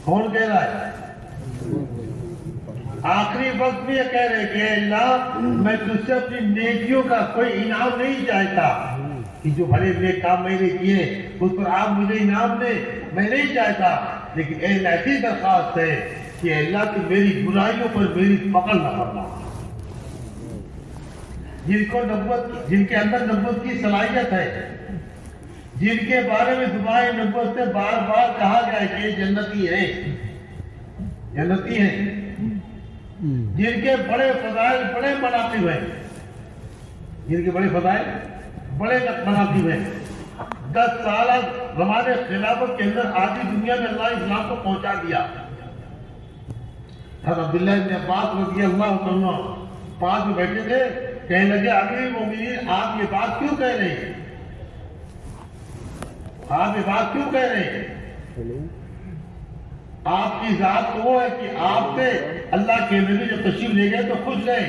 کون کہہ رہا ہے؟ آخری وقت بھی یہ کہہ رہے کہ اے اللہ میں تجھ سے اپنی نیکیوں کا کوئی انعام نہیں چاہتا کہ جو بھلے نیک کام میں نے کیے اس پر آپ مجھے انعام دے, میں نہیں چاہتا. لیکن اے اللہ ایسی درخواست ہے کہ اے اللہ تو میری برائیوں پر میری پکڑ نہ کرنا. جن کے اندر نبوت کی صلاحیت ہے, جن کے بارے میں دعائے نبوت سے بار بار کہا گیا ہے کہ یہ جنتی ہیں, جنتی ہیں, جن کے بڑے فضائل بڑے مناقب ہیں, جن کے بڑے فضائل بڑے مناقب ہیں. 10 سالہ زمانے خلافت کے اندر آدھی دنیا میں اللہ اسلام کو پہنچا دیا. حضرت عبداللہ بن عباس رضی اللہ عنہ پاس میں بیٹھے تھے, کہنے لگے امیر المومنین آپ یہ بات کیوں کہہ رہے ہیں؟ آپ یہ بات کیوں کہہ رہے ہیں؟ آپ کی ذات تو وہ ہے کہ آپ سے اللہ کے نبی جب تشریف لے گئے تو خوش رہے,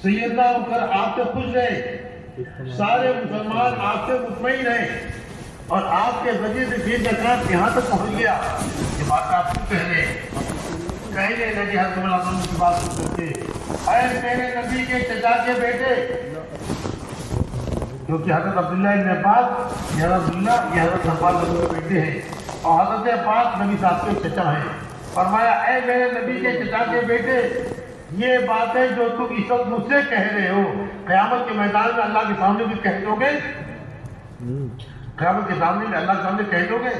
سیدنا ہو کر آپ سے خوش رہے, سارے مسلمان آپ سے مطمئن رہے اور آپ کے ذریعے سے دین کا کام یہاں تک پہنچ گیا. یہ بات آپ کیوں کہہ رہے ہیں؟ کہنے لگے حضرت اللہ عنہ کی بات سن کر کے اے میرے نبی کے چچا کے بیٹے, کیونکہ حضرت عبداللہ بن عباس یہ حضرت عبداللہ یہ حضرت عباس کے بیٹے ہیں اور حضرت عباس نبی صاحب کے چچا ہیں. فرمایا اے میرے نبی کے چچا کے بیٹے یہ باتیں جو تم اس وقت مجھ سے کہہ رہے ہو قیامت کے میدان میں اللہ کے سامنے بھی کہہ دو گے؟ قیامت کے سامنے میں اللہ کے سامنے کہہ دو گے؟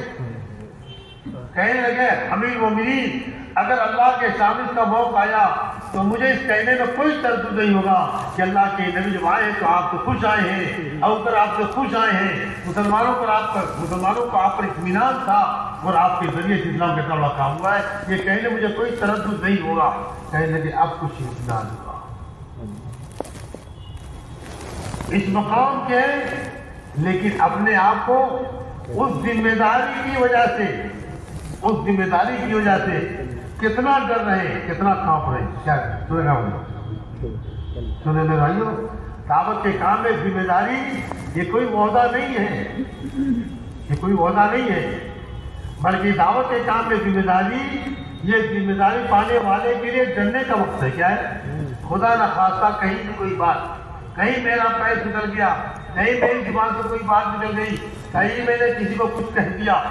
کہنے لگے امیر المومنین اگر اللہ کے سامنے کا موقع آیا تو مجھے اس کہنے میں کوئی تردد نہیں ہوگا کہ اللہ کے نبی جب آئے تو آپ سے خوش آئے ہیں, اور ادھر آپ سے خوش آئے ہیں. مسلمانوں کو آپ پر اطمینان تھا اور آپ کے ذریعے سے اسلام کا دعویٰ کام ہوا ہے. یہ کہنے مجھے کوئی تردد نہیں ہوگا. کہنے لگے اب کچھ اطمینان ہوگا. اس مقام کے لیکن اپنے آپ کو اس ذمہ داری کی وجہ سے کتنا ڈر رہے, کتنا کانپ رہے. کیا سنے گا سنے میرے بھائیوں, دعوت کے کام میں ذمہ داری یہ کوئی عہدہ نہیں ہے, یہ کوئی عہدہ نہیں ہے, بلکہ دعوت کے کام میں ذمہ داری پانے والے کے لیے ڈرنے کا وقت ہے. کیا ہے؟ خدا نہ خواستہ کہیں سے کوئی بات, کہیں میرا پیر نکل گیا, کہیں میری زبان سے کوئی بات نکل گئی, کہیں میں نے کسی کو کچھ کہہ دیا.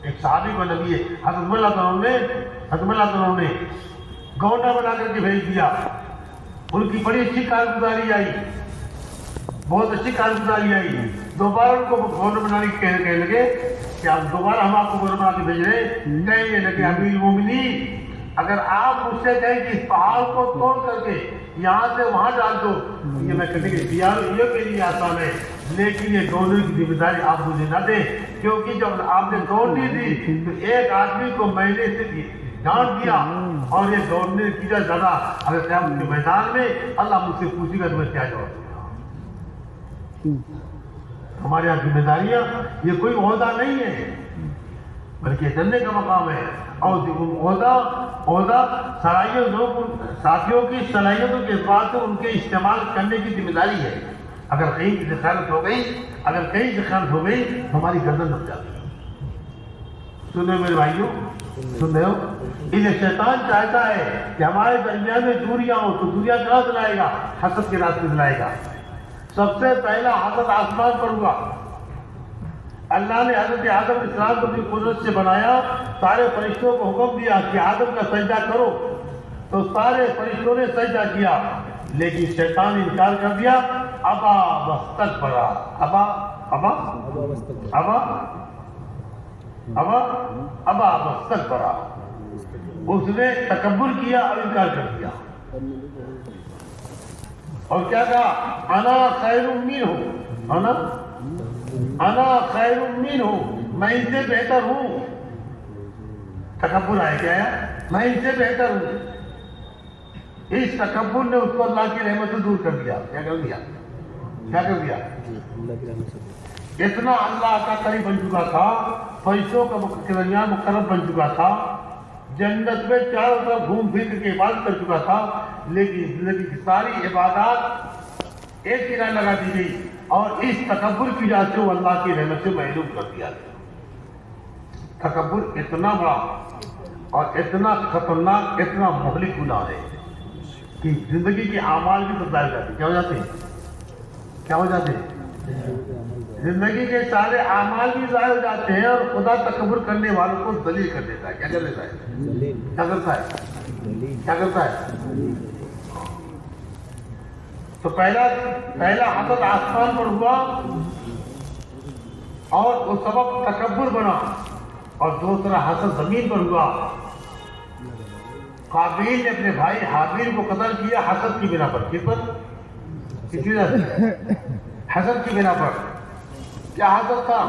ایک صحابی کو نبی حضرت اللہ تعالیٰ نے گورنر بنا کر کے بھیج دیا. ان کی بڑی اچھی کارگزاری آئی, بہت اچھی کارگزاری آئی. دوبارہ ان کو گورنر بنانے کے کہنے لگے کہ اب دوبارہ ہم آپ کو گورنر بنا کے بھیج رہے ہیں. کہنے لگے امیر المومنین اگر آپ مجھ سے کہیں کہ اس پہاڑ کو توڑ کر کے یہاں سے وہاں ڈال دو، یہ میں کہنے کے یہ میرے لیے آسان ہے، لیکن یہ دوڑنے کی ذمہ داری آپ مجھے نہ دیں، کیونکہ جب آپ نے دوڑنی دی تو ایک آدمی کو میں نے سے ڈانٹ دیا، اور یہ دوڑنے کی زیادہ اگر قیامت کے میدان میں اللہ مجھ سے پوچھے گا تو میں کیا جواب دوں گا؟ ہمارے یہاں ذمہ داریاں یہ کوئی عہدہ نہیں ہے، بلکہ جننے کا مقام ہے، اور عہدہ ساتھیوں کی صلاحیتوں کے بعد سے ان کے استعمال کرنے کی ذمہ داری ہے۔ اگر کہیں کی خیانت ہو گئی، اگر کہیں کی خیانت ہو گئی تو ہماری گردن دب جاتی ہے۔ سن رہے میرے بھائیوں، سن رہے ہو؟ انہیں شیطان چاہتا ہے کہ ہمارے درمیان میں دوریاں ہوں، تو دوریاں کہاں سے لائے گا؟ حسد کے راستے سے لائے گا۔ سب سے پہلا حسد آسمان پر ہوا۔ اللہ نے حضرت آدم علیہ السلام کو اپنی قدرت سے بنایا، سارے فرشتوں کو حکم دیا کہ آدم کا سجدہ کرو، تو سارے فرشتوں نے سجدہ کیا، لیکن شیطان نے انکار کر دیا۔ ابا واستکبر، ابا واستکبر، اس نے تکبر کیا اور انکار کر دیا، اور کیا کہا؟ انا خیر منہ، انا خیر منہ، میں ان سے بہتر ہوں۔ تکبر ہے کیا ہے؟ میں ان سے بہتر ہوں۔ اس تکبر نے اس کو اللہ کی رحمت سے دور کر دیا۔ کیا کر دیا؟ کیا کر دیا؟ اتنا اللہ کا قریب بن چکا تھا، فرشتوں کے درمیان مقرب بن چکا تھا، جنت میں چاروں طرف گھوم پھر کے عبادت کر چکا تھا، لیکن زندگی کی ساری عبادات ایک کنارے لگا دی گئی، اور اس تکبر کی وجہ سے وہ اللہ کی رحمت سے محروم کر دیا گیا۔ تکبر اتنا بڑا اور اتنا خطرناک، اتنا مہلک گناہ ہے کہ زندگی کے اعمال بھی تبدیل جاتے ہیں۔ کیا ہو جاتے ہیں؟ کیا ہو جاتے ہیں؟ زندگی کے سارے اعمال بھی ضائع ہو جاتے ہیں، اور خدا تکبر کرنے والوں کو ذلیل کر دیتا ہے۔ کیا کر دیتا ہے؟ کیا کرتا ہے؟ کیا کرتا ہے؟ تو پہلا حسد آسمان پر ہوا، اور وہ سبب تکبر بنا، اور دوسرا حسد زمین پر ہوا۔ قابیل نے اپنے بھائی حابیل کو قتل کیا حسد کی بنا پر۔ کس پر؟ کس وجہ سے؟ حسد کی بنا پر۔ کیا حسد تھا؟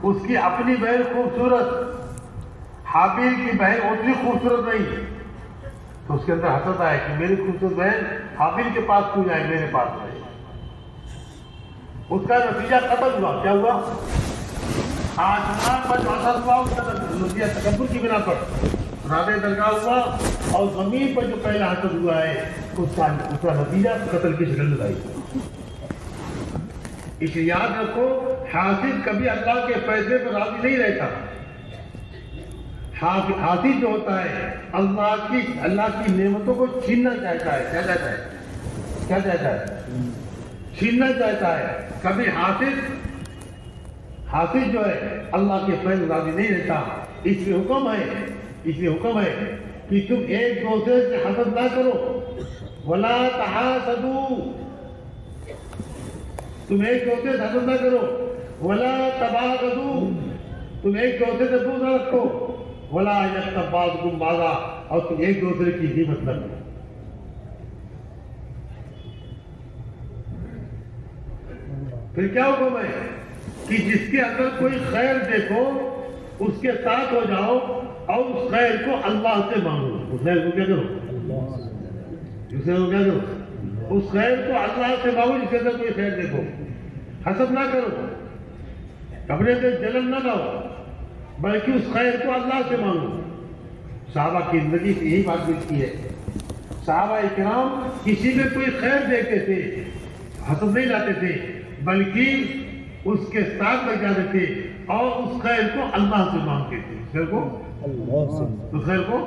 اس کی اپنی بہن خوبصورت، حابیل کی بہن اتنی خوبصورت نہیں، تو اس کے اندر حسد آیا کہ میری خوبصورت بہن حابیل کے پاس کیوں جائے، میرے پاس رہے۔ اس کا نتیجہ قتل ہوا۔ کیا ہوا؟ آسمان پر جو حسد ہوا اس کا نتیجہ تکبر کی بنا پر رابع درگاہ ہوا، اور زمین پر جو پہلا حسد ہوا ہے اس کا نتیجہ قتل کی شکل میں آئی۔ اس لیے یاد رکھو، حاسد کبھی اللہ کے فیصلے پر راضی نہیں رہتا۔ حاسد جو ہوتا ہے اللہ کی نعمتوں کو چھیننا چاہتا ہے۔ کیا چاہتا ہے؟ کیا چاہتا ہے؟ چھیننا چاہتا ہے۔ کبھی حاسد جو ہے اللہ کے فیصلے پر راضی نہیں رہتا۔ اس لیے حکم ہے کہ تم ایک دوسرے سے حسد نہ کرو، ولا تحاسدوا، تم ایک دوسرے سے حسد نہ کرو، ولا تباغضوا، تم ایک دوسرے سے بغض نہ رکھو، ولا یغتب بعضکم بعضا، اور تم ایک دوسرے کی غیبت نہ کرو۔ پھر کیا حکم ہے کہ جس کے اندر کوئی خیر دیکھو اس کے ساتھ ہو جاؤ، اور اس خیر کو اللہ سے مانگو۔ اس خیر کو کیا کرو؟ اس خیر کو اللہ سے مانگو جس کے اندر کوئی خیر دیکھو۔ حسد نہ کرو، اپنے سے جلن نہ لاؤ، بلکہ اس خیر کو اللہ سے مانگو۔ صحابہ کی زندگی سے یہی بات ملتی ہے۔ صحابہ کرام کسی میں کوئی خیر دیکھتے تھے، حسد نہیں لاتے تھے، بلکہ اس کے ساتھ لگ جاتے تھے، اور اس خیر کو اللہ سے مانگتے تھے۔ اس خیر کو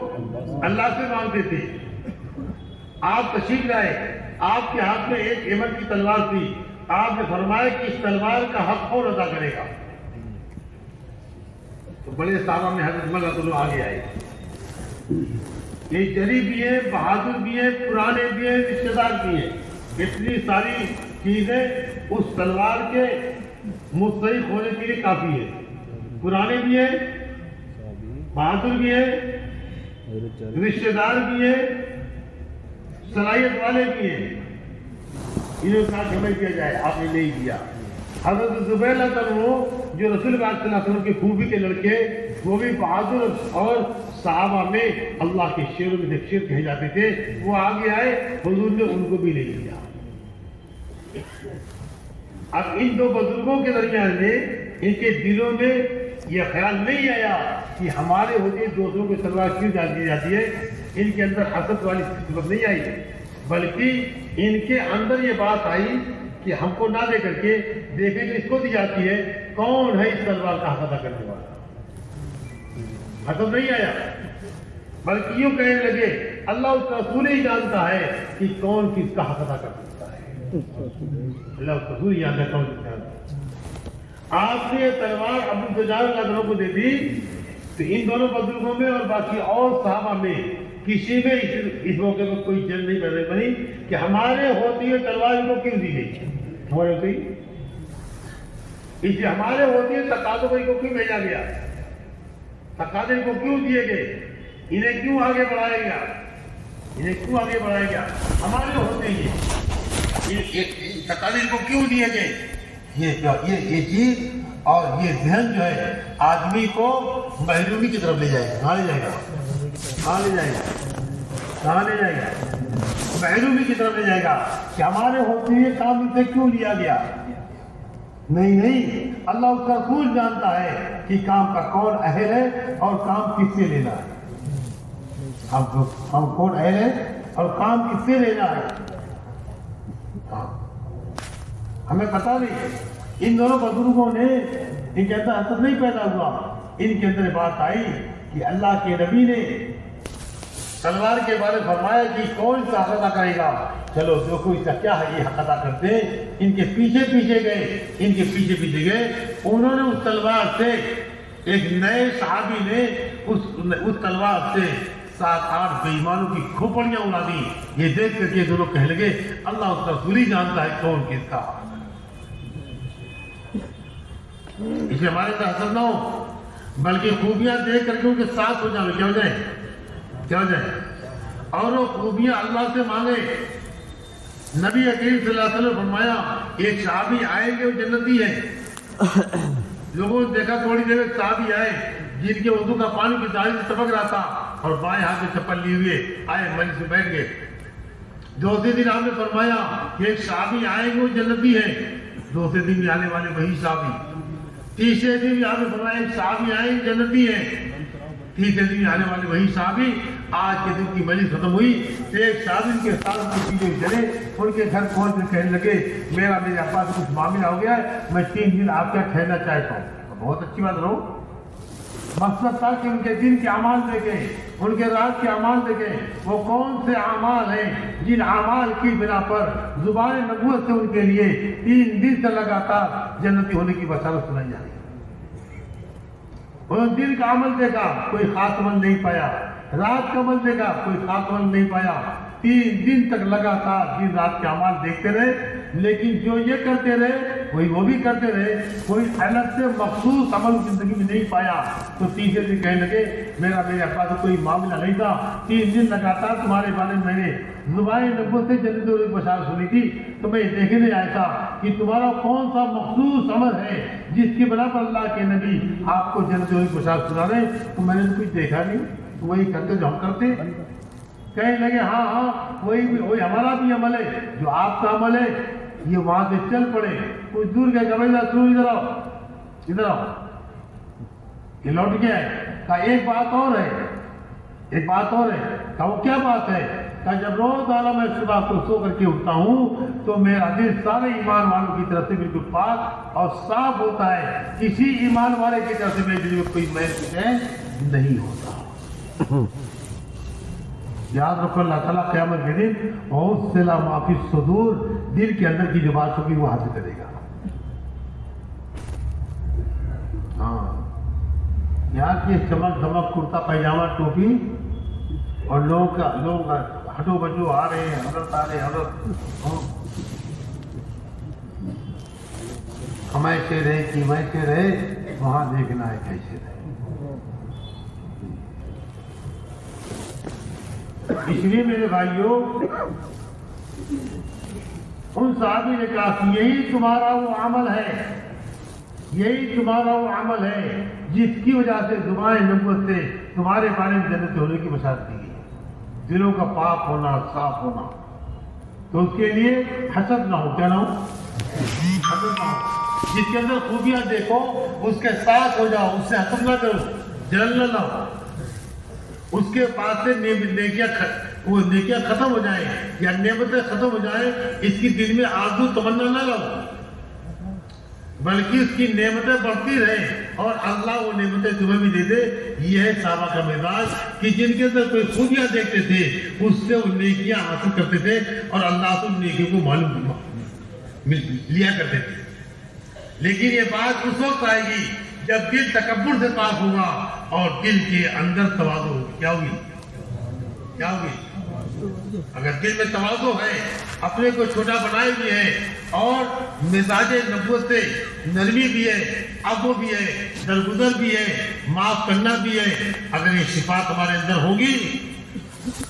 اللہ سے مانگتے تھے۔ آپ تشریف لائے، آپ کے ہاتھ میں ایک ایمن کی تلوار تھی، آپ نے فرمایا کہ اس تلوار کا حق کون ادا کرے گا؟ تو بڑے صحابہ میں حضرت عمر رضی اللہ آگے آئے۔ یہ جری بھی ہیں، بہادر بھی ہیں، پرانے بھی ہیں، رشتے دار بھی ہیں، اتنی ساری چیزیں اس تلوار کے مستحق ہونے کے لیے کافی ہے۔ پرانے بھی ہیں، بہادر بھی ہیں، رشتے دار بھی ہیں، صلاحیت والے بھی ہیں، انہوں نے کہا ہمیں دیا جائے، آپ نے نہیں دیا۔ حضرت زبیر رضی اللہ عنہ جو رسول اللہ صلی اللہ علیہ وسلم کے پھوپھی کے لڑکے، وہ بھی بہادر اور صحابہ میں اللہ کے شیروں میں سے شیر کہے جاتے تھے، وہ آگے آئے، حضور نے ان کو بھی نہیں دیا۔ اب ان دو بزرگوں کے درمیان میں ان کے دلوں میں یہ خیال نہیں آیا کہ ہمارے ہوتے دوسروں کو تلوار کیوں ڈال دی جاتی ہے، ان کے اندر حسد والی صفت نہیں آئی، بلکہ ان کے اندر یہ بات آئی کہ ہم کو نہ دے کر کے دیکھیں کہ اس کو دی جاتی ہے، کون ہے اس تلوار کا حق ادا کرنے والا۔ حسد نہیں آیا، بلکہ یوں کہنے لگے اللہ اس کا رسول ہی جانتا ہے کہ کون کس کا حق ادا کر سکتا ہے، اللہ اس کا رسول ہی جانتا ہے کون کس کا حق ادا۔ آپ نے یہ تلوار ابو دجال رضی اللہ عنہ کو دے دی تو ان دونوں بزرگوں میں اور باقی اور صحابہ میں کسی میں اس موقع پر کوئی جنگ نہیں کرنے پڑی کہ ہمارے ہوتی ہوئے تلوار ان کو کیوں دی گئی، ہمارے ہوتی اس لیے ہمارے ہوتی ہے تقاضوں کو ان کو کیوں بھیجا گیا، تقاضے ان کو کیوں دیے گئے، انہیں کیوں آگے بڑھایا گیا، انہیں کیوں آگے بڑھایا گیا، ہمارے ہوتے ہی تقاضے ان کو کیوں دیے گئے۔ یہ چیز اور یہ ذہن جو ہے آدمی کو محرومی کی طرف لے جائے گا۔ کہاں لے جائے گا؟ کہاں لے جائے گا؟ کہاں لے جائے گا؟ محرومی کی طرف لے جائے گا کہ ہمارے ہوتے ہوئے کام ان سے کیوں لیا گیا۔ نہیں، اللہ اس کا رسول جانتا ہے کہ کام کا کون اہل ہے اور کام کس سے لینا ہے، ہم کون اہل ہے اور کام کس سے لینا ہے، ہمیں پتا نہیں۔ ان دونوں بزرگوں نے ان کے اندر حسد نہیں پیدا ہوا، ان کے اندر بات آئی کہ اللہ کے نبی نے تلوار کے بارے میں فرمایا کہ کون سا حق ادا کرے گا، چلو جو کوئی اس کا کیا ہے یہ حق ادا کرتے ہیں۔ ان کے پیچھے پیچھے گئے، انہوں نے اس تلوار سے ایک نئے صحابی نے اس تلوار سے 7-8 بے ایمانوں کی کھوپڑیاں اڑا دی۔ یہ دیکھ کر کے دونوں کہنے لگے اللہ اس کا رسول ہی جانتا ہے کون کس کا۔ اس لیے ہمارے ساتھ حسد نہ ہو، بلکہ خوبیاں دیکھ کر کے ان کے ساتھ ہو جائیں۔ کیا ہو جائے اور وہ خوبیاں اللہ سے مانگے۔ نبی کریم صلی اللہ علیہ وسلم فرمایا ایک صحابی آئیں گے وہ جنتی ہے۔ لوگوں نے دیکھا تھوڑی دیر میں صحابی آئے جن کے وضو کا پانی کی داڑھی سے ٹپک رہا تھا اور بائیں ہاتھ میں چپل لیے ہوئے آئے، مجلس میں بیٹھ گئے۔ دوسرے دن آپ نے فرمایا کہ ایک صحابی آئیں گے وہ جنتی ہے، دوسرے دن بھی آنے والے وہی صحابی۔ تیسرے دن بھی آپ نے فرمایا ایک صحابی آئے جنتی ہے، تیسرے دن آنے والے وہی صحابی۔ آج کے دن کی مجلس ختم ہوئی تو ایک صحابی کے ساتھ پیچھے چلے، ان کے گھر پہنچ کر کہنے لگے میرے ابا سے کچھ معاملہ ہو گیا ہے، میں 3 دن آپ کا ٹھہرنا چاہتا ہوں۔ بہت اچھی بات رہو، مقصد تھا کہ ان کے دن کے اعمال دیکھیں، ان کے رات کے اعمال دیکھیں، وہ کون سے اعمال ہیں جن اعمال کی بنا پر زبان نبوت سے ان کے لیے 3 دن سے لگاتار جنتی ہونے کی بشارت سنائی جا رہی ہے۔ انہوں نے دن کا عمل دیکھا، کوئی خاص عمل نہیں پایا، رات کا عمل دیکھا، کوئی خاص عمل نہیں پایا۔ 3 دن تک لگاتار دن رات کے اعمال دیکھتے رہے، لیکن جو یہ کرتے رہے وہی وہ بھی کرتے رہے، کوئی الگ سے مخصوص عمل زندگی میں نہیں پایا۔ تو تیسرے دن کہنے لگے میرے ابا سے کوئی معاملہ نہیں تھا، 3 دن لگاتار تمہارے بارے میں نے زبان نبوت سے جنت ہونے کی بشارت سنی تھی، تو میں دیکھنے آیا تھا کہ تمہارا کون سا مخصوص عمل ہے جس کی بنا پر اللہ کے نبی آپ کو جنت ہونے کی بشارت سنا رہے، تو میں نے تو کچھ دیکھا نہیں، وہی کرتے جو ہم کرتے۔ کہنے لگے ہاں وہی ہمارا بھی عمل ہے جو آپ کا عمل ہے۔ یہ وہاں سے چل پڑے، کچھ دور گئے کہ ادھر آؤ، یہ لوٹ گیا ہے۔ کہا ایک بات اور ہے۔ کہا وہ کیا بات ہے؟ کہا جب روزانہ میں صبح کو سو کر کے اٹھتا ہوں تو میرا دل سارے ایمان والوں کی طرف سے بالکل پاک اور صاف ہوتا ہے، کسی ایمان والے کی طرف سے میرے دل میں کوئی میل نہیں ہوتا۔ یاد رکھو اللہ تعالیٰ قیامت کے دن بہت سے معافی صدور، دل کے اندر کی جو بات ہوگی وہ حاصل کرے گا۔ ہاں، یہاں کی چمک دمک کرتا پائجامہ ٹوپی اور لوگ ہٹو بچو آ رہے ہیں، حضرت آ رہے ہیں، حضرت ہم ایسے رہے کہ ویسے رہے، وہاں دیکھنا ہے کیسے رہے۔ اس لیے میرے بھائیوں ان صحابی نے کہا کہ یہی تمہارا وہ عمل ہے، یہی تمہارا وہ عمل ہے جس کی وجہ سے دعائیں نبوت سے تمہارے بارے میں جنت ہونے کی بشارت دی گئی، دلوں کا پاک ہونا، صاف ہونا۔ تو اس کے لیے حسد نہ ہو، کیا نہ ہو؟ حسد نہ ہو۔ جس کے اندر خوبیاں دیکھو اس کے ساتھ ہو جاؤ، اس سے حسد نہ کرو، جلن نہ ہو۔ اس کے پاس سے نیکیاں ختم ہو جائیں یا نعمتیں ختم ہو جائیں، اس کی دل میں آرزو تمنا نہ لو، بلکہ اس کی نعمتیں بڑھتی رہیں اور اللہ وہ نعمتیں تمہیں بھی دے دے۔ یہ ہے صحابہ کا مزاج کہ جن کے اندر کوئی خوبیاں دیکھتے تھے اس سے وہ نیکیاں حاصل کرتے تھے اور اللہ سے نیکیوں کو معلوم لیا کرتے تھے۔ لیکن یہ بات اس وقت آئے گی جب دل تکبر سے پاک ہوگا اور دل کے اندر تواضع ہوگی۔ کیا ہوگی؟ کیا ہوگی؟ اگر دل میں تواضع ہے، اپنے کو چھوٹا بنائے بھی ہے اور مزاج نبوت سے نرمی بھی ہے، عفو بھی ہے، درگزر بھی ہے، معاف کرنا بھی ہے، اگر یہ صفات ہمارے اندر ہوگی،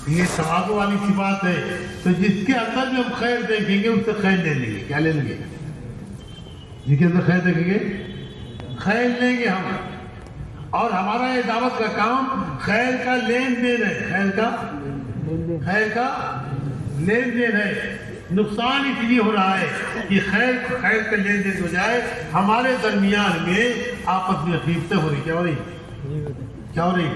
یہ تواضع والی صفات ہے، تو جس کے اندر بھی ہم خیر دیکھیں گے اس سے خیر لے لیں گے۔ کیا لے لیں گے؟ جس کے اندر خیر دیکھیں گے خیر لیں گے ہم، اور ہمارا یہ دعوت کا کام خیر کا لین دین ہے، خیر کا لین دین ہے۔ نقصان اس لیے ہو رہا ہے کہ خیر کا لین دین ہو جائے، ہمارے درمیان میں آپس میں خیفتیں ہو رہی۔ کیا ہو رہی؟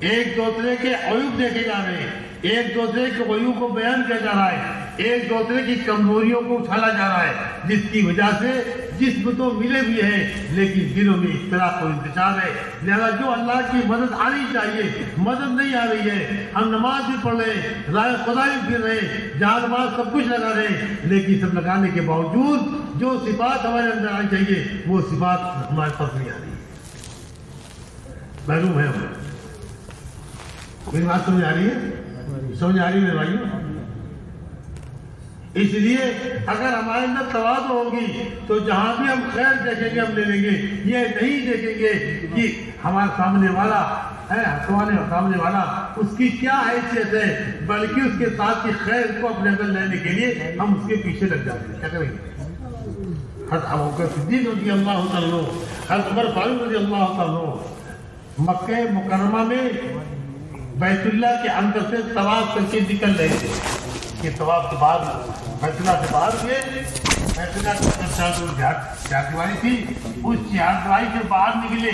ایک دوسرے کے عیوب دیکھے جا رہے ہیں، ایک دوسرے کے عیوب کو بیان کیا جا رہا ہے، ایک دوسرے کی کمزوریوں کو اچھالا جا رہا ہے، جس کی وجہ سے جسم تو ملے بھی ہیں لیکن دلوں میں اختلاف و انتشار ہے۔ لہذا جو اللہ کی مدد آنی چاہیے مدد نہیں آ رہی ہے، ہم نماز بھی پڑھ رہے ہیں، رائے خدا بھی پھر رہے ہیں، جان مال سب کچھ لگا رہے ہیں، لیکن سب لگانے کے باوجود جو صفات ہمارے اندر آنی چاہیے وہ صفات ہمارے پاس نہیں آ رہی ہے۔ معلوم ہے ہمیں؟ میری بات سمجھ آ رہی ہے؟ سمجھ آ رہی ہے میرے بھائیوں؟ اس لیے اگر ہمارے اندر تواضع ہوگی تو جہاں بھی ہم خیر دیکھیں گے ہم لے لیں گے، یہ نہیں دیکھیں گے کہ ہمارے سامنے والا ہے، سامنے والا اس کی کیا حیثیت ہے، بلکہ اس کے ساتھ کی خیر کو اپنے اندر لینے کے لیے ہم اس کے پیچھے لگ جاتے ہیں۔ کیا کریں گے؟ حضرت ابوبکر صدیق رضی اللہ تعالیٰ، حضرت عمر فاروق رضی اللہ تعالیٰ مکہ مکرمہ میں بیت اللہ کے اندر سے طواف کر کے نکل رہے تھے کہ طواف کے بعد بیت اللہ سے باہر گئے، بیت اللہ کے اندر چہاردیواری تھی، اس چہاردیواری سے باہر نکلے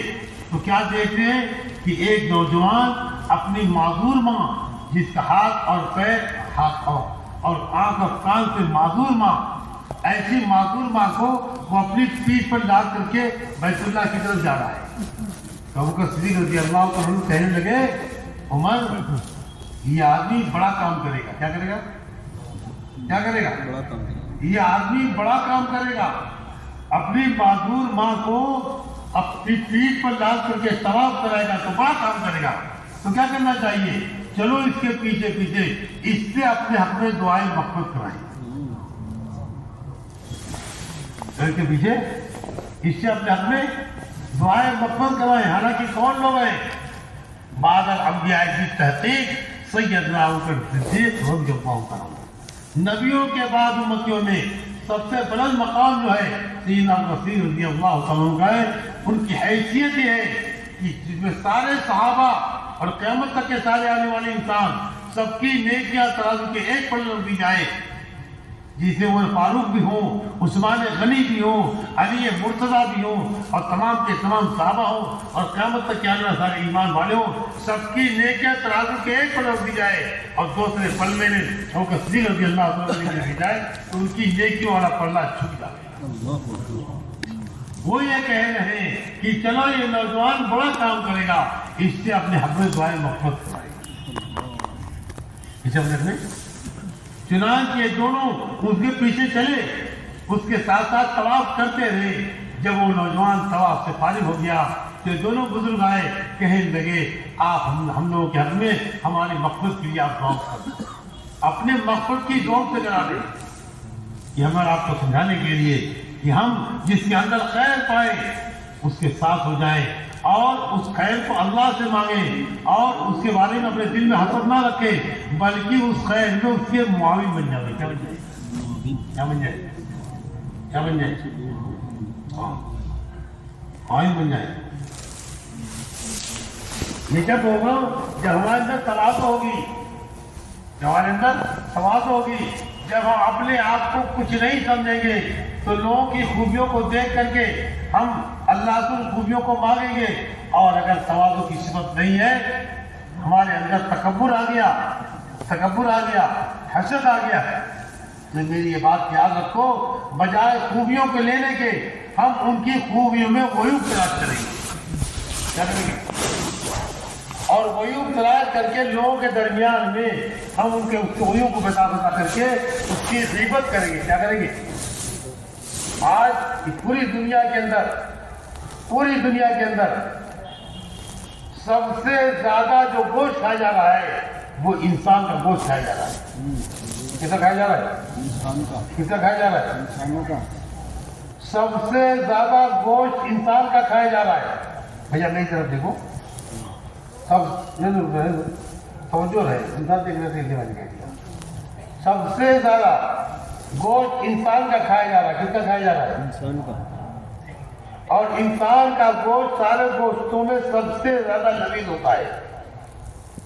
تو کیا دیکھتے ہیں کہ ایک نوجوان اپنی معذور ماں، جس کا ہاتھ اور پیر اور آنکھ اور کان سے معذور ماں، ایسی معذور ماں کو وہ اپنی پیٹھ پر ڈال کر کے بیت اللہ کی طرف جا رہا ہے۔ تو ابوبکر صدیق رضی اللہ عنہ کہنے لگے، عمر یہ آدمی بڑا کام کرے گا۔ کیا کرے گا؟ کیا کرے گا؟ یہ آدمی بڑا کام کرے گا، اپنی معذور ماں کو اپنی پیٹھ پر ڈال کر کے طواف کرائے گا تو بڑا کام کرے گا۔ تو کیا کرنا چاہیے؟ چلو اس کے پیچھے پیچھے اس سے اپنے حق میں دعائیں مغفرت کرائیں، اس کے پیچھے اس سے اپنے حق میں دعائیں مغفرت کرائیں۔ حالانکہ کون لوگ ہیں؟ بعد الانبیاء کی تحقیق سیدنا ابوبکر صدیق رضی اللہ عنہ، نبیوں کے بعد امتیوں میں سب سے بلند مقام جو ہے سیدنا ابوبکر رضی اللہ عنہ کا ہے۔ ان کی حیثیت یہ ہے کہ جس میں سارے صحابہ اور قیامت تک کے سارے آنے والے انسان سب کی نیکیاں ترازو کے ایک پلڑے رکھی جائے، جسے وہ فاروق بھی ہوں، عثمان غنی بھی ہوں، علی مرتضیٰ بھی ہوں، اور تمام کے تمام صحابہ ہوں، اور قیامت تک کے آنے والے سارے ایمان والے ہوں، سب کی نیکیاں ترازو کے ایک پلڑے رکھی جائے اور دوسرے پلڑے میں ابوبکر صدیق رضی اللہ عنہ رکھی جائے تو ان کی نیکیوں والا پلڑا چھپ جائے۔ وہ یہ کہہ رہے ہیں کہ چلو یہ نوجوان بڑا کام کرے گا، اس سے اپنے حق میں دعائیں مغفرت کرائے گا، اسے اپنے حق میں۔ چنانچہ یہ دونوں اس کے پیچھے چلے، اس کے ساتھ ساتھ طواف کرتے رہے۔ جب وہ نوجوان طواف سے فارغ ہو گیا تو دونوں بزرگ آئے، کہنے لگے آپ ہم لوگوں کے حق میں ہماری مغفرت کے لیے آپ دعا کریں، اپنے مغفرت کی دعا سے کرا دیں۔ یہ ہمارا آپ کو سمجھانے کے لیے کہ ہم جس کے اندر خیر پائے اس کے ساتھ ہو جائیں اور اس خیر کو اللہ سے مانگے اور اس کے بارے میں اپنے دل میں حسد نہ رکھے، بلکہ اس خیر میں اس کے معاون بن جائے۔ کیا بن جائے؟ کیا بن جائے؟ کیا بن جائے؟ معاون بن جائے۔ یہ جب ہوگا جب ہمارے اندر تواضع ہوگی، جب ہمارے اندر تواضع ہوگی، جب ہم اپنے آپ کو کچھ نہیں سمجھیں گے تو لوگوں کی خوبیوں کو دیکھ کر کے ہم اللہ سے ان خوبیوں کو مانگیں گے۔ اور اگر تواضع کی صفت نہیں ہے، ہمارے اندر تکبر آ گیا، حسد آ گیا، تو میری یہ بات یاد رکھو، بجائے خوبیوں کو لینے کے ہم ان کی خوبیوں میں عیوب تلاش کریں گے۔ کیا کریں گے؟ اور عیوب تلاش کر کے لوگوں کے درمیان میں ہم ان کے عیوب کو بتا کر کے اس کی غیبت کریں گے۔ کیا کریں گے؟ آج پوری دنیا کے اندر سب سے زیادہ جو گوشت کھایا جا رہا ہے وہ انسان کا گوشت کھایا جا رہا ہے۔ کس کا کھایا جا رہا ہے؟ انسان کا۔ کس کا کھایا جا رہا ہے؟ انسانوں کا۔ سب سے زیادہ گوشت انسان کا کھایا جا رہا ہے۔ بھیا میری طرف دیکھو، سب توجہ رہے، انسان دیکھنے سے میں نے کہہ دیا، سب سے زیادہ گوشت انسان کا کھایا جا رہا ہے۔ کس کا کھایا جا رہا ہے؟ انسان کا۔ اور انسان کا گوشت سارے گوشتوں میں سب سے زیادہ لذیذ ہوتا ہے۔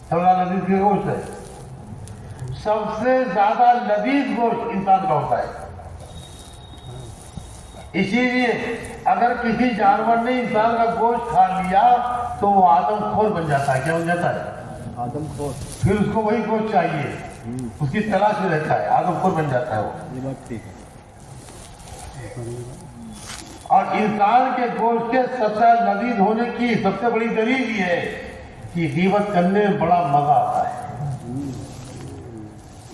سب سے زیادہ لذیذ کیا گوشت ہے؟ سب سے زیادہ لذیذ گوشت انسان کا ہوتا ہے۔ اسی لیے اگر کسی جانور نے انسان کا گوشت کھا لیا تو وہ آدم خور بن جاتا ہے۔ کیا بن جاتا ہے؟ آدم خور۔ پھر اس کو وہی گوشت چاہیے، اس کی تلاش میں رہتا ہے، آدم خور بن جاتا ہے وہ۔ یہ بات ٹھیک ہے۔ اور انسان کے گوشت کے سب سے لذیذ ہونے کی سب سے بڑی دلیل یہ ہے کہ غیبت کرنے میں بڑا مزہ آتا ہے۔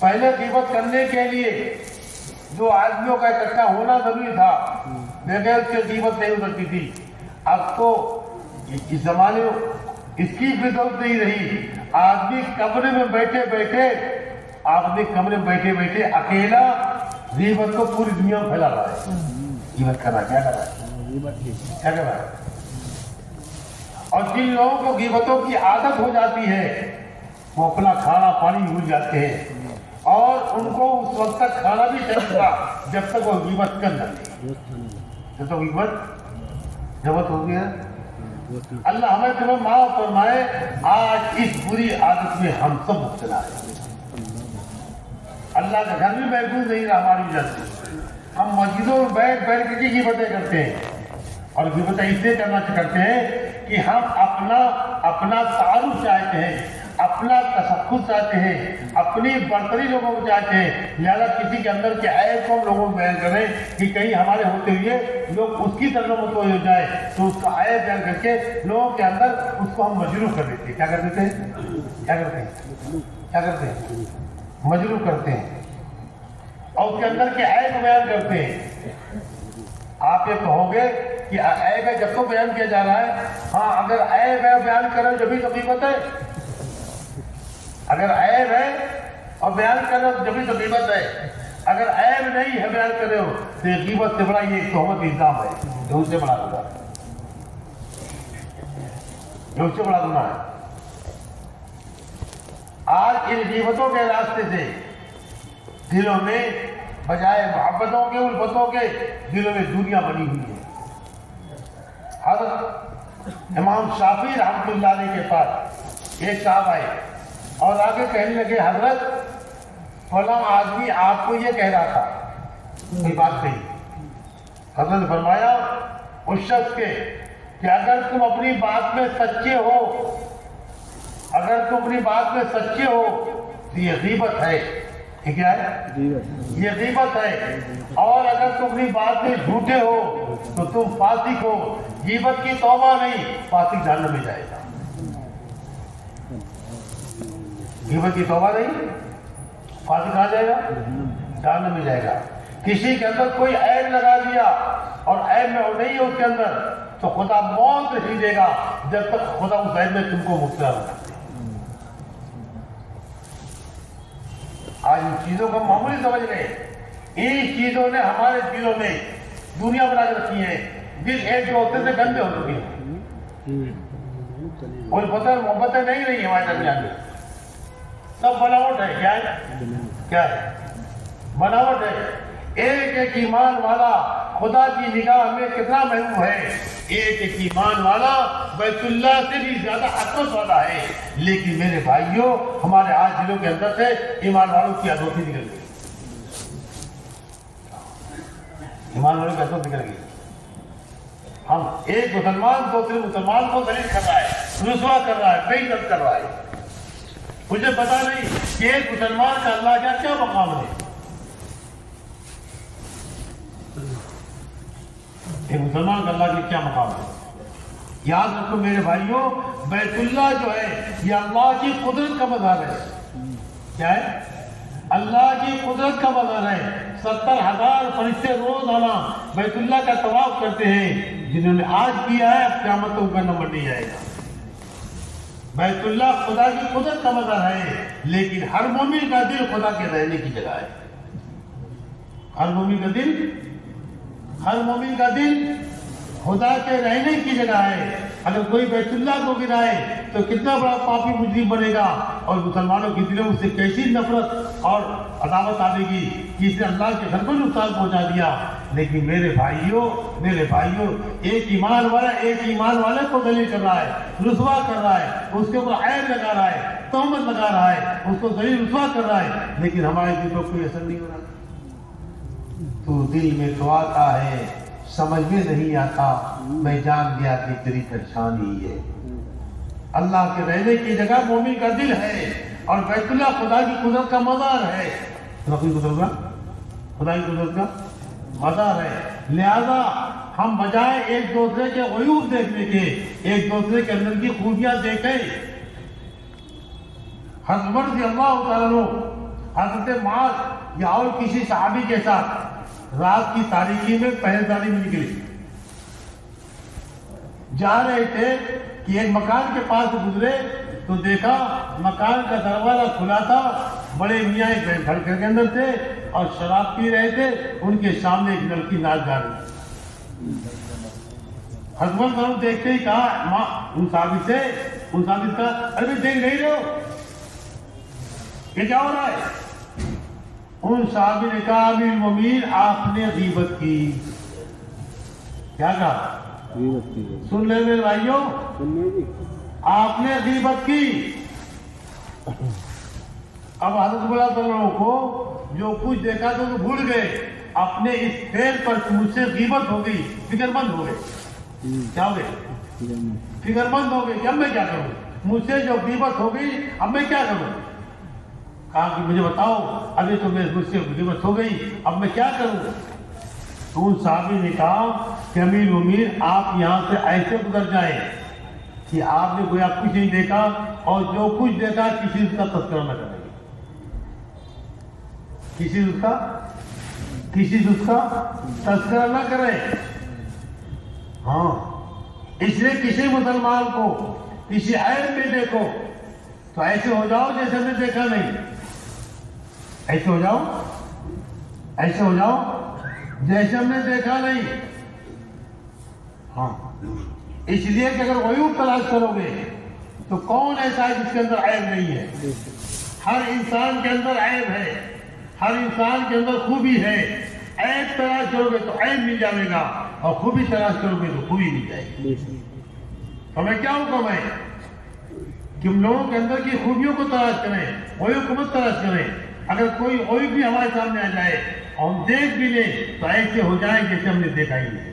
پہلے غیبت کرنے کے لیے جو آدمیوں کا اکٹھا ہونا ضروری تھا، بغیر اس کے غیبت نہیں ہو سکتی تھی۔ اب تو اس زمانے میں اس کی بھی ضرورت نہیں رہی۔ آدمی کمرے میں بیٹھے اکیلا غیبت کو پوری دنیا میں پھیلا رہا ہے۔ غیبت کر رہا ہے، کیا کر رہا ہے؟ کیا کر رہا ہے؟ اور جن لوگوں کو غیبتوں کی عادت ہو جاتی ہے وہ اپنا کھانا پانی بھول جاتے ہیں، اور ان کو اس وقت تک کھانا بھی چاہیے جب تک وہ غیبت کر نہ لے۔ جب تک غیبت ہو گیا، اللہ ہمیں تمہیں معاف فرمائے، آج اس بری عادت میں ہم سب مبتلا ہیں۔ اللہ کا گھر بھی محفوظ نہیں رہا ہماری وجہ سے۔ ہم مسجدوں میں بیٹھ کے غیبتیں کرتے ہیں، اور غیبتیں اس لیے کرنا کرتے ہیں کہ ہم اپنا تعارف چاہتے ہیں، اپنا تشخص چاہتے ہیں، اپنی برتری لوگوں کو چاہتے ہیں، لہذا کسی کے اندر کے عیب کو ہم لوگوں کو بیان کریں کہ کہیں ہمارے ہوتے ہوئے لوگ اس کی طرف متوجہ ہو جائے تو اس کا عیب بیان کر کے لوگوں کے اندر اس کو ہم مجروح کر دیتے ہیں۔ کیا کر دیتے ہیں؟ مجروح کرتے ہیں اور اس کے اندر کے عیب بیان کرتے ہیں۔ آپ یہ کہو گے کہ عیب ہے جب تو بیان کیا جا رہا ہے۔ ہاں، اگر عیب ہے بیان کرو جبھی تو غیبت ہے۔ اگر عیب ہے اور بیان کرو جبھی تو غیبت ہے۔ اگر عیب نہیں ہے بیان کر رہے ہو تو یہ غیبت سے بڑا یہ تہمت الزام ہے، جو اس سے بڑا گناہ ہے، جو اس سے بڑا گناہ ہے۔ آج ان غیبتوں کے راستے سے دلوں میں بجائے محبتوں کے الفتوں کے دلوں میں دنیا بنی ہوئی ہے۔ حضرت امام شافعی رحمۃ اللہ علیہ کے پاس ایک صاحب آئے اور آگے کہنے لگے، حضرت فلاں آدمی آپ کو یہ کہہ رہا تھا، کوئی بات نہیں۔ حضرت نے فرمایا اس شخص کے کہ اگر تم اپنی بات میں سچے ہو تو یہ غیبت ہے۔ یہ کیا ہے؟ یہ غیبت ہے۔ اور اگر تم اپنی بات میں جھوٹے ہو تو تم فاسق ہو۔ غیبت کی توبہ نہیں، فاسق جہنم میں جائے گا۔ غیبت کی توبہ نہیں، فاسق کہاں جائے گا؟ جہنم میں جائے گا۔ کسی کے اندر کوئی عیب لگا دیا اور عیب میں نہیں ہے اس کے اندر تو خدا موت نہیں دے گا جب تک خدا اس عیب میں تم کو مبتلا نہ کرے۔ آج ان چیزوں کو معمولی سمجھ رہے ہیں۔ ان چیزوں نے ہمارے دلوں میں دنیا بنا کے رکھی ہے۔ دل ایک جو ہوتے تھے گندے ہو چکے ہیں۔ کوئی پتہ محبتیں نہیں رہی ہمارے درمیان میں، سب بناوٹ ہے. کیا ہے؟ کیا ہے؟ بناوٹ ہے. ایک ایک ایمان والا خدا کی نگاہ میں کتنا محبوب ہے، ایک ایک ایمان والا بیت اللہ سے بھی زیادہ عظمت والا ہے. لیکن میرے بھائیوں، ہمارے آج دلوں کے اندر سے ایمان والوں کی عظمت نکل گئی، ایمان والوں کی عظمت نکل گئی. ہم ایک مسلمان دوسرے مسلمان کو ذلیل کر رہا ہے، رسوا کر رہا ہے، بے عزت کر رہا ہے. مجھے پتا نہیں کہ ایک مسلمان کا اللہ کا کیا مقام ہے. ایک مسلمان کا اللہ کی کیا مقام ہے. یاد رکھو میرے بھائیوں، بیت اللہ جو ہے یہ اللہ کی قدرت کا مظہر ہے. کیا ہے؟ اللہ کی قدرت کا مظہر ہے. 70,000 فرشتے روزانہ بیت اللہ کا طواف کرتے ہیں. جنہوں نے آج کیا ہے اب قیامت تک ان کا نمبر نہیں آئے گا. بیت اللہ خدا کی قدرت کا مظہر ہے، لیکن ہر مومن کا دل خدا کے رہنے کی جگہ ہے. ہر مومن کا دل، ہر مومن کا دل خدا کے رہنے کی جگہ ہے. اگر کوئی بیت اللہ کو گرائے تو کتنا بڑا پاپی مجرم بنے گا، اور مسلمانوں کے دلوں میں سے کیسی نفرت اور عداوت آئے گی کہ اس نے اللہ کے گھر کو نقصان پہنچا دیا. لیکن میرے بھائیوں، ایک ایمان والا ایک ایمان والے کو ذلیل کر رہا ہے، رسوا کر رہا ہے، اس کے اوپر عیب لگا رہا ہے، تہمت لگا رہا ہے، اس کو ذلیل رسوا کر رہا ہے. لیکن ہمارے دل کو کوئی اثر نہیں ہو رہا. تو دل میں تو آتا ہے، سمجھ میں نہیں آتا. میں جان گیا کہ تیری پریشانی ہے. اللہ کے رہنے کی جگہ مومن کا دل ہے، اور بیت اللہ خدا کی قدرت کا مزار ہے. خدا کی قدرت کا مزار ہے. لہذا ہم بجائے ایک دوسرے کے عیوب دیکھنے کے، ایک دوسرے کے اندر کی خوبیاں دیکھیں. حضرت عمر رضی اللہ تعالیٰ عنہ حضرت معاذ یا اور کسی صحابی کے ساتھ رات کی تاریکی میں پہرےداری میں نکلے. جا رہے تھے کہ ایک مکان کے پاس گزرے تو دیکھا مکان کا دروازہ کھلا تھا. بڑے میاں ایک گھر کے اندر تھے اور شراب پی رہے تھے. ان کے سامنے ایک لڑکی ناچ گا رہی تھی. حضرت عمر دیکھتے ہی کہا ماں ان صحابی سے کہا ارے دیکھ نہیں رہے ہو، یہ کیا ہو رہا ہے؟ ان صحابی نے کہا امیر المومنین آپ نے غیبت کی. کیا کہا؟ سن لے میرے بھائیوں، آپ نے غیبت کی. اب حضرت صلی اللہ علیہ وسلم کو جو کچھ دیکھا تو بھول گئے. اپنے اس فعل پر مجھ سے غیبت ہو گئی، فکر مند ہو گئے. کیا ہو گئے؟ فکر مند ہو گئے کہ اب میں کیا کروں، مجھ سے جو غیبت ہو گئی اب میں کیا کروں. کہا کہ مجھے بتاؤ، ابھی تو مجھ سے غیبت ہو گئی اب میں کیا کروں. تو ان صحابی نے کہا کہ امیر المومنین آپ یہاں سے ایسے گزر جائیں کہ آپ نے گویا کچھ نہیں دیکھا، اور جو کچھ دیکھا کسی اس کا تذکرہ نہ کریں، کسی اس کا تذکرہ نہ کریں. ہاں، اس لیے کسی مسلمان کو کسی عیب میں دیکھو تو ایسے ہو جاؤ جیسے ہم نے دیکھا نہیں. ایسے ہو جاؤ جیسے ہم نے دیکھا نہیں. ہاں، اس لیے کہ اگر عیوب تلاش کرو گے تو کون ایسا ہے جس کے اندر عیب نہیں ہے. ہر انسان کے اندر عیب ہے، ہر انسان کے اندر خوبی ہے. عیب تلاش کرو گے تو عیب مل جائے گا، اور خوبی تلاش کرو گے تو خوبی مل جائے گی. ہمیں کیا حکم ہے کہ ہم لوگوں کے اندر کی خوبیوں کو تلاش کریں، عیوب کو مت تلاش کریں. اگر کوئی عیوب بھی ہمارے سامنے آ جائے اور ہم دیکھ بھی لیں تو ایسے ہو جائیں جیسے ہم نے دیکھا ہی نہیں.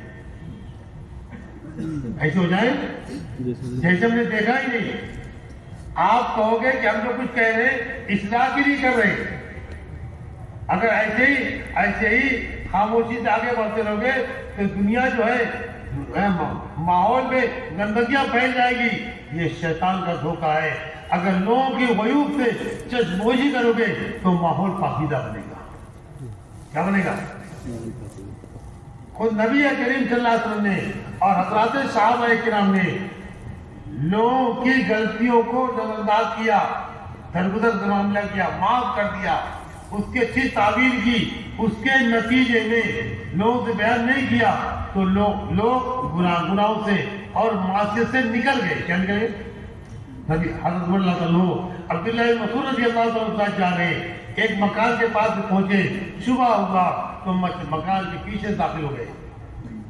ایسے ہو جائیں جیسے ہم نے دیکھا ہی نہیں. آپ کہو گے کہ ہم جو کچھ کہہ رہے ہیں اصلاح کے لیے کر رہے ہیں. اگر ایسے ہی خاموشی سے آگے بڑھتے رہو گے تو دنیا جو ہے ماحول میں گندگیاں پھیل جائے گی. یہ شیطان کا دھوکہ ہے. اگر لوگوں کی غیوب سے چشموشی کرو گے تو ماحول پاکیزہ بنے گا. کیا بنے گا؟ خود نبی کریم صلی اللہ علیہ وسلم نے اور حضرات صحابہ کرام نے لوگوں کی غلطیوں کو نظر انداز کیا، درگزر معاملہ کیا، معاف کر دیا. اس کی اچھی تعبیر کی، اس کے نتیجے میں لوگوں سے بیان نہیں کیا تو لوگ گناہوں سے اور معصیت سے نکل گئے. کیا نکل گئے؟ نبی حضرت اللہ تعالیٰ عبداللہ بن مسعود رضی اللہ تعالیٰ جا رہے ایک مکان کے پاس پہنچے، صبح ہوا تو مکان کے پیچھے داخل ہو گئے.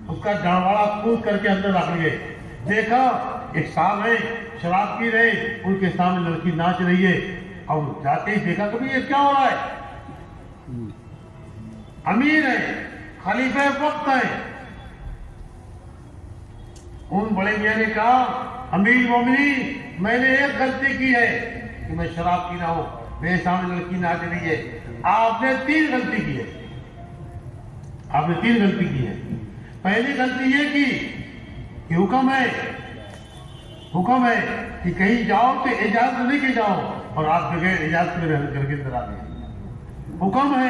اس کا جانواڑا کود کر کے اندر داخل گئے. دیکھا ایک صاحب ہے شراب پی رہے، ان کے سامنے لڑکی ناچ رہی ہے. اور جاتے ہی دیکھا کہ یہ کیا ہو رہا ہے؟ امیر ہے، خلیفہ وقت ہے. ان بڑے میاں نے کہا امیر المومنین میں نے ایک غلطی کی ہے کہ میں شراب پی رہا ہوں، میرے سامنے لڑکی ناچ رہی ہے. آپ نے 3 غلطی کی ہے. آپ نے 3 غلطی کی ہے. پہلی غلطی یہ کی کہ حکم ہے کہ کہیں جاؤ تو اجازت نہیں کے جاؤ اور آپ بغیر اجازت میں رہ کر کے اندر آ گئے. حکم ہے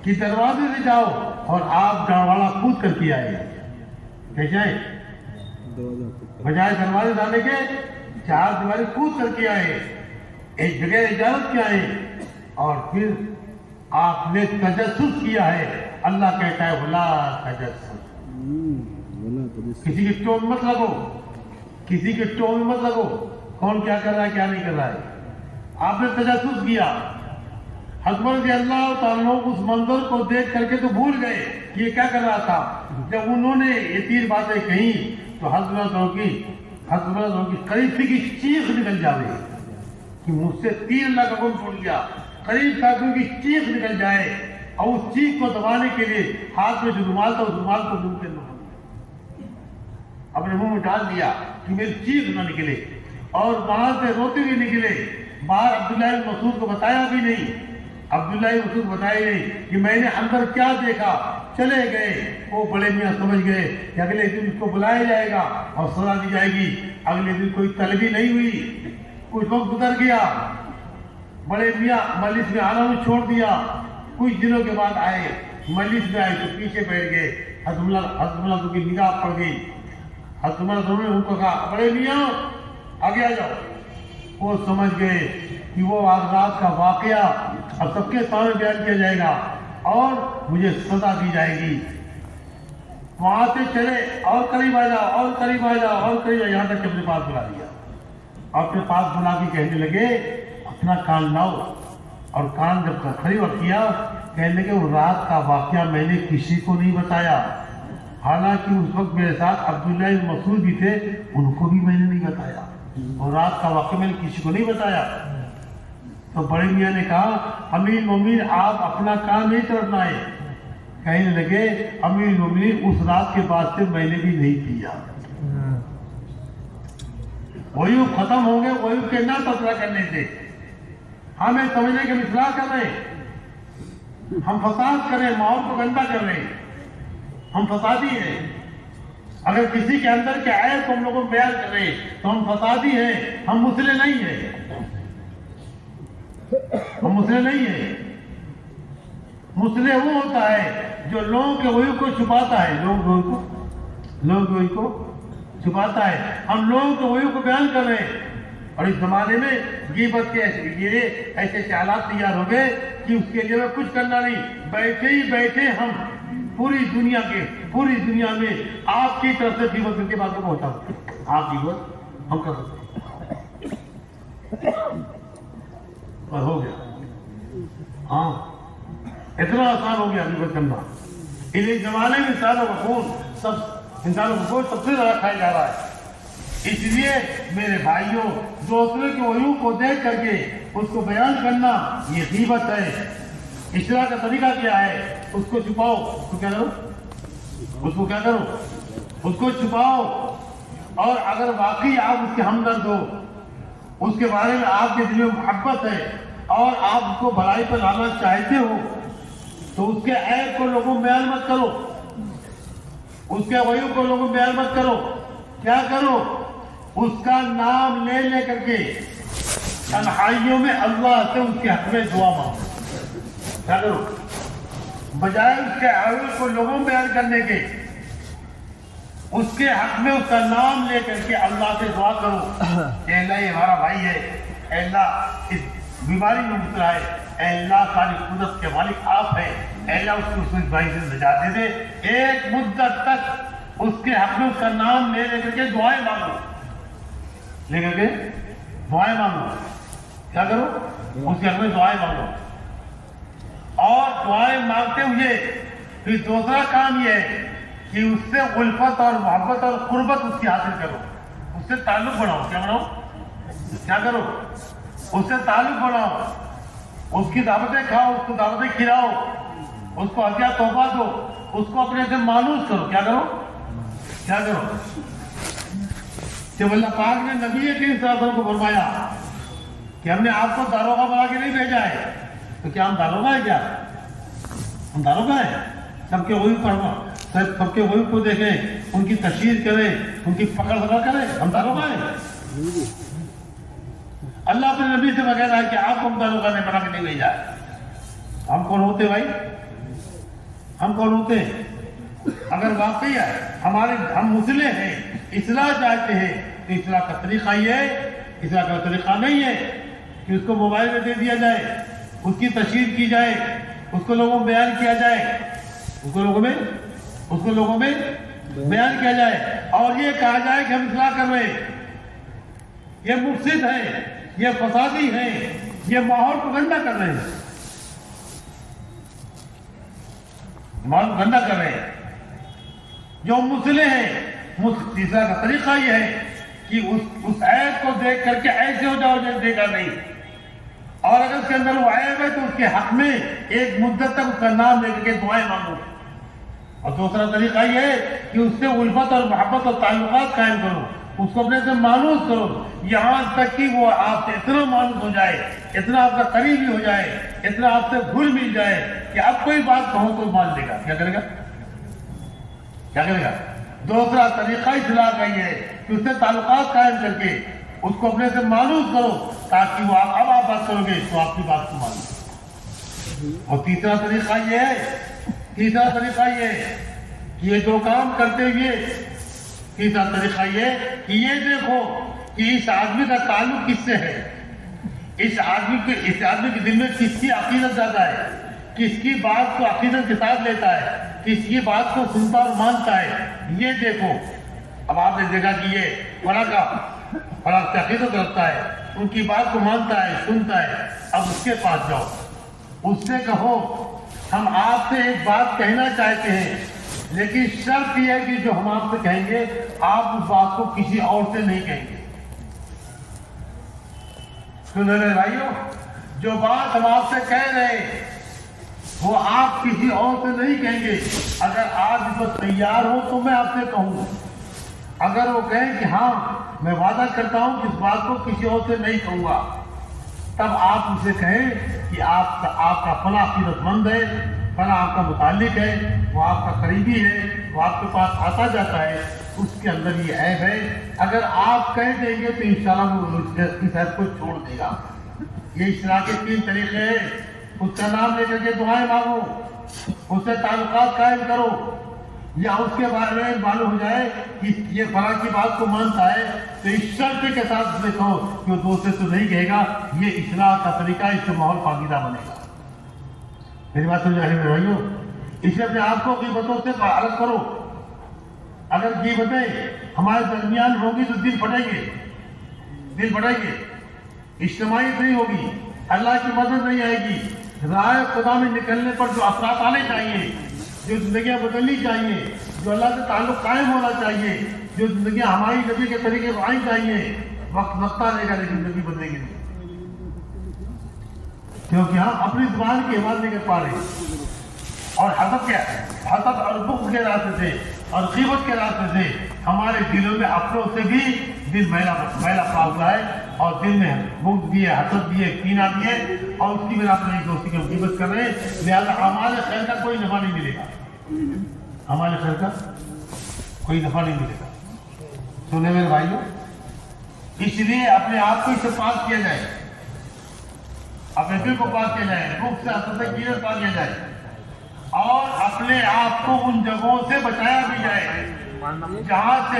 کہ دروازے سے جاؤ اور آپ جانواڑا کود کر کے آئے. کیسے آئے؟ بجائے دروازے جانے کے 4 دیواری کود کر کے آئے، ایک بغیر اجازت کے آئے. اور پھر آپ نے تجسس کیا ہے. اللہ کہتا ہے ولا تجسس، کسی کے ٹون مت لگو، کسی کے ٹون مت لگو کون کیا کر رہا ہے کیا نہیں کر رہا ہے. آپ نے تجسس کیا. حضرت رضی اللہ تعالیٰ اس منظر کو دیکھ کر کے تو بھول گئے کہ یہ کیا کر رہا تھا. جب انہوں نے یہ 3 باتیں کہیں تو حضرت کی قریب تھی کہ چیخ نکل جائے کہ مجھ سے 3 اللہ کا حکم چھوڑ گیا. قریب تھا کہ چیخ نکل جائے اور اس چیخ کو دبانے کے لیے ہاتھ میں جو رومال تھا اس رومال کو منہ کے اندر اپنے منہ میں ڈال دیا کہ میری چیخ نہ نکلے. اور وہاں سے روتے ہوئے نکلے. باہر عبداللہ بن مسعود کو بتایا بھی نہیں. عبداللہ بن مسعود بتائے نہیں کہ میں نے اندر کیا دیکھا. چلے گئے. وہ بڑے میاں سمجھ گئے کہ اگلے دن اس کو بلایا جائے گا اور سزا دی جائے گی. اگلے دن کوئی طلبی نہیں ہوئی. کچھ وقت گزر گیا. بڑے میاں مجلس میں آنا بھی چھوڑ دیا. کچھ دنوں کے بعد آئے. مجلس میں آئے تو پیچھے بیٹھ گئے. حضرت اللہ کی نگاہ پڑ گئی. حضرت اللہ نے ان کو کہا بڑے میاں آگے آ جاؤ. وہ سمجھ گئے کہ وہ آج رات کا واقعہ اب سب کے سامنے بیان کیا جائے گا اور مجھے سزا دی جائے گی. وہاں سے چلے اور قریب آ جاؤ اور قریب آ جاؤ اور قریب یہاں تک اپنے پاس بلا لیا. اپنے پاس بلا کے کہنے لگے اپنا کان لاؤ. اور کان جب قریب کیا کہنے لگے وہ رات کا واقعہ میں نے کسی کو نہیں بتایا. حالانکہ اس وقت میرے ساتھ عبداللہ بن مسعود بھی تھے، ان کو بھی میں نے نہیں بتایا. اور رات کا واقعہ میں نے کسی کو نہیں بتایا. تو بڑے میاں نے کہا امیر المومنین آپ اپنا کام نہیں طرفنا ہے. کہنے لگے امیر المومنین اس رات کے بعد سے میں نے بھی نہیں کیا. وہی ختم ہوں گے وہی کے نہ تذکرہ کرنے سے. ہمیں سمجھنے کے اصلاح کر رہے ہیں، ہم فساد کر رہے ہیں، ماحول کو گندا کر رہے ہیں، ہم فسادی ہیں. اگر کسی کے اندر کے عیب کو ہم لوگوں کو بیان کر رہے ہیں تو ہم فسادی ہیں، ہم مصلح نہیں ہیں. ہم مصلح نہیں ہیں. مصلح وہ ہوتا ہے جو لوگوں کے وہی کو چھپاتا ہے. لوگوں کے وہی کو چھپاتا ہے. ہم لوگوں کے وہی کو بیان کر رہے ہیں. اور اس زمانے میں غیبت کے ایسے خیالات تیار ہو گئے کہ اس کے لیے کچھ کرنا نہیں. بیٹھے ہی بیٹھے ہم پوری دنیا میں آپ کی طرف سے غیبت کر کے بات کو پہنچا سکتے. آپ غیبت ہم کر سکتے اور ہو گیا. ہاں اتنا آسان ہو گیا غیبت کرنا. اس زمانے میں انسانوں کا خون سب سے زیادہ کھایا جا رہا ہے. اس لیے میرے بھائیوں دوسرے کے عیوب کو دیکھ کر کے اس کو بیان کرنا یہ غیبت ہے. اصلاح کا طریقہ کیا ہے؟ اس کو چھپاؤ. اس کو کیا کرو؟ اس کو چھپاؤ. اور اگر واقعی آپ اس کے ہمدرد ہو، اس کے بارے میں آپ کے دل میں محبت ہے اور آپ اس کو بھلائی پر لانا چاہتے ہو تو اس کے عیب کو لوگوں میں بیان مت کرو. اس کے عیوب کو لوگوں میں بیان مت کرو. کیا کرو؟ اس کا نام لے کر کے تنہائیوں میں اللہ سے اس کے حق میں دعا مانگو. کیا کرو؟ بجائے اس کے عیوب کو لوگوں میں بیان کرنے کے اس کے حق میں اس کا نام لے کر کے اللہ سے دعا کرو. اے اللہ یہ ہمارا بھائی ہے، اے اللہ اس بیماری میں مبتلا ہے، اے اللہ ساری قدرت کے مالک آپ ہیں، اے اللہ اس کو اس بھائی سے نجات دے دے، ایک مدت تک اس کے حق میں اس کا نام لے کر کے دعائیں مانگو، لے کر کے دعائیں مانگو، کیا کرو؟ اس کے حق میں دعائیں مانگو، اور دعائیں مانگتے ہوئے پھر دوسرا کام یہ ہے کہ اس سے الفت اور محبت اور قربت اس کی حاصل کرو، اس سے تعلق بناؤ، کیا بناؤ؟ کیا کرو؟ اس سے تعلق بناؤ، اس کی دعوتیں کھاؤ، اس کو دعوتیں کھلاؤ، اس کو ہدیہ تحفہ دو، اس کو اپنے سے مانوس کرو، کیا کرو؟ کیا کرو؟ جب اللہ پاک نے نبی کریم صلی اللہ علیہ وسلم کو فرمایا کہ ہم نے آپ کو داروغہ بنا کے نہیں بھیجا ہے، تو کیا ہم داروغہ ہیں؟ کیا ہم داروغہ ہیں؟ سب کے وہی پڑھنا، سب کے وہی کو دیکھیں، ان کی تشہیر کریں، ان کی پکڑ کریں، ہم داروغہ ہیں؟ اللہ اپنے نبی سے بغیر ہے کہ آپ کو ہم داروغہ نے بنا کے نہیں بھیجا ہے۔ ہم کون ہوتے بھائی؟ ہم کون ہوتے ہیں؟ اگر واقعی ہم مسلح ہیں، اصلاح چاہتے ہیں، تو اصلاح کا طریقہ یہ ہے، اصلاح کا طریقہ نہیں ہے کہ اس کو موبائل میں دے دیا جائے، اس کی تشہیر کی جائے، اس کو لوگوں میں بیان کیا جائے، اس کو لوگوں میں بیان کیا جائے، اور یہ کہا جائے کہ ہم اصلاح کر رہے ہیں، یہ مفسد ہیں، یہ فسادی ہیں، یہ ماحول کو گندا کر رہے ہیں، ماحول کو گندا کر رہے ہیں۔ جو مسلح ہیں، اصلاح کا طریقہ یہ ہے کہ اس عیب کو دیکھ کر کے ایسے ہو جاؤ جیسے دیکھا نہیں، اور اگر اس کے اندر وہ عیب ہے تو اس کے حق میں ایک مدت تک اس کا نام لے کر کے دعائیں مانگو، اور دوسرا طریقہ یہ ہے کہ اس سے الفت اور محبت اور تعلقات قائم کرو، اس کو اپنے سے مانوس کرو، یہاں تک کہ وہ آپ سے اتنا مانوس ہو جائے، اتنا آپ کا قریبی ہو جائے، اتنا آپ سے گھل مل جائے کہ اب کوئی بات کہو تو مان لے گا۔ کیا کرے گا؟ کیا کرے گا؟ دوسرا طریقہ اصلاح کا یہ ہے کہ اس سے تعلقات قائم کر کے اس کو اپنے سے مانوس کرو، تاکہ وہ اب آپ بات کرو گے تو آپ کی بات کو مانو۔ اور تیسرا طریقہ یہ ہے کہ یہ دو کام کرتے ہوئے، تیسرا طریقہ یہ کہ یہ دیکھو کہ اس آدمی کا تعلق کس سے ہے، اس آدمی کے دل میں کس کی عقیدت زیادہ ہے، کس کی بات کو عقیدت کے ساتھ لیتا ہے، کس کی بات کو سنتا اور مانتا ہے، یہ دیکھو۔ اب آپ نے دیکھا کہ یہ فلاں عقیدت رکھتا ہے، ان کی بات کو مانتا ہے، سنتا ہے، اب اس کے پاس جاؤ، اس سے کہو ہم آپ سے ایک بات کہنا چاہتے ہیں، لیکن شرط یہ ہے کہ جو ہم آپ سے کہیں گے آپ اس بات کو کسی اور سے نہیں کہیں گے۔ سنو میرے بھائیو، جو بات ہم آپ سے کہہ رہے ہیں وہ آپ کسی اور سے نہیں کہیں گے۔ اگر آپ اس پر تیار ہو تو میں آپ سے کہوں، اگر وہ کہیں کہ ہاں میں وعدہ کرتا ہوں کہ اس بات کو کسی اور سے نہیں کہوں گا، تب آپ اسے کہیں کہ آپ کا فلاں عقیدت مند ہے، فلاں آپ کا متعلق ہے، وہ آپ کا قریبی ہے، وہ آپ کے پاس آتا جاتا ہے، اس کے اندر یہ عیب ہے۔ اگر آپ کہہ دیں گے تو انشاءاللہ وہ اس عیب کو چھوڑ دے گا۔ یہ اصلاح کے 3 طریقے ہیں، اس کا نام لے کر کے دعائیں مانگو، اس سے تعلقات قائم کرو، یا اس کے بارے میں معلوم ہو جائے کہ یہ فلاں کی بات کو مانتا ہے تو اس شرط کے ساتھ دیکھو کہ وہ دوسرے تو نہیں کہے گا۔ یہ اصلاح کا طریقہ، اس سے ماحول پاکیزہ بنے گا۔ میری بات سمجھ رہے میرے بھائیو؟ اس لیے اپنے آپ کو غیبتوں سے الگ کرو۔ اگر غیبتیں ہمارے درمیان ہوگی تو دل پھٹیں گے، اجتماعیت نہیں ہوگی، اللہ کی مدد نہیں آئے گی۔ راہ خدا میں نکلنے پر جو اثرات آنے چاہیے، جو زندگیاں بدلنی چاہیے، جو اللہ سے تعلق قائم ہونا چاہیے، جو زندگیاں ہماری نبی کے طریقے پر آنی چاہیے، وقت لگتا رہے گا لیکن زندگی بدلے گی نہیں، کیونکہ ہم اپنی زبان کی حفاظت نہیں کر پا رہے، اور حسد اور بغض کے راستے سے اور غیبت کے راستے سے ہمارے دلوں میں اپنوں سے بھی دل میلا پھاس رہا ہے، اور دل میں بغض بھی ہے، حسد بھی ہے، کینہ بھی ہے، اور اس کی بنا پر ایک دوسرے کی غیبت کر رہے ہیں۔ لہٰذا اعمال خیر کا کوئی نفع نہیں ملے گا، اعمال خیر کا کوئی نفع نہیں ملے گا۔ سنیں میرے بھائیوں، اس لیے اپنے آپ کو اس سے پاک کیا جائے، اپنے دل کو پاک کیا جائے، بغض سے حسد سے کینہ پاک کیا جائے، اور اپنے آپ کو ان جگہوں سے بچایا بھی جائے جہاں سے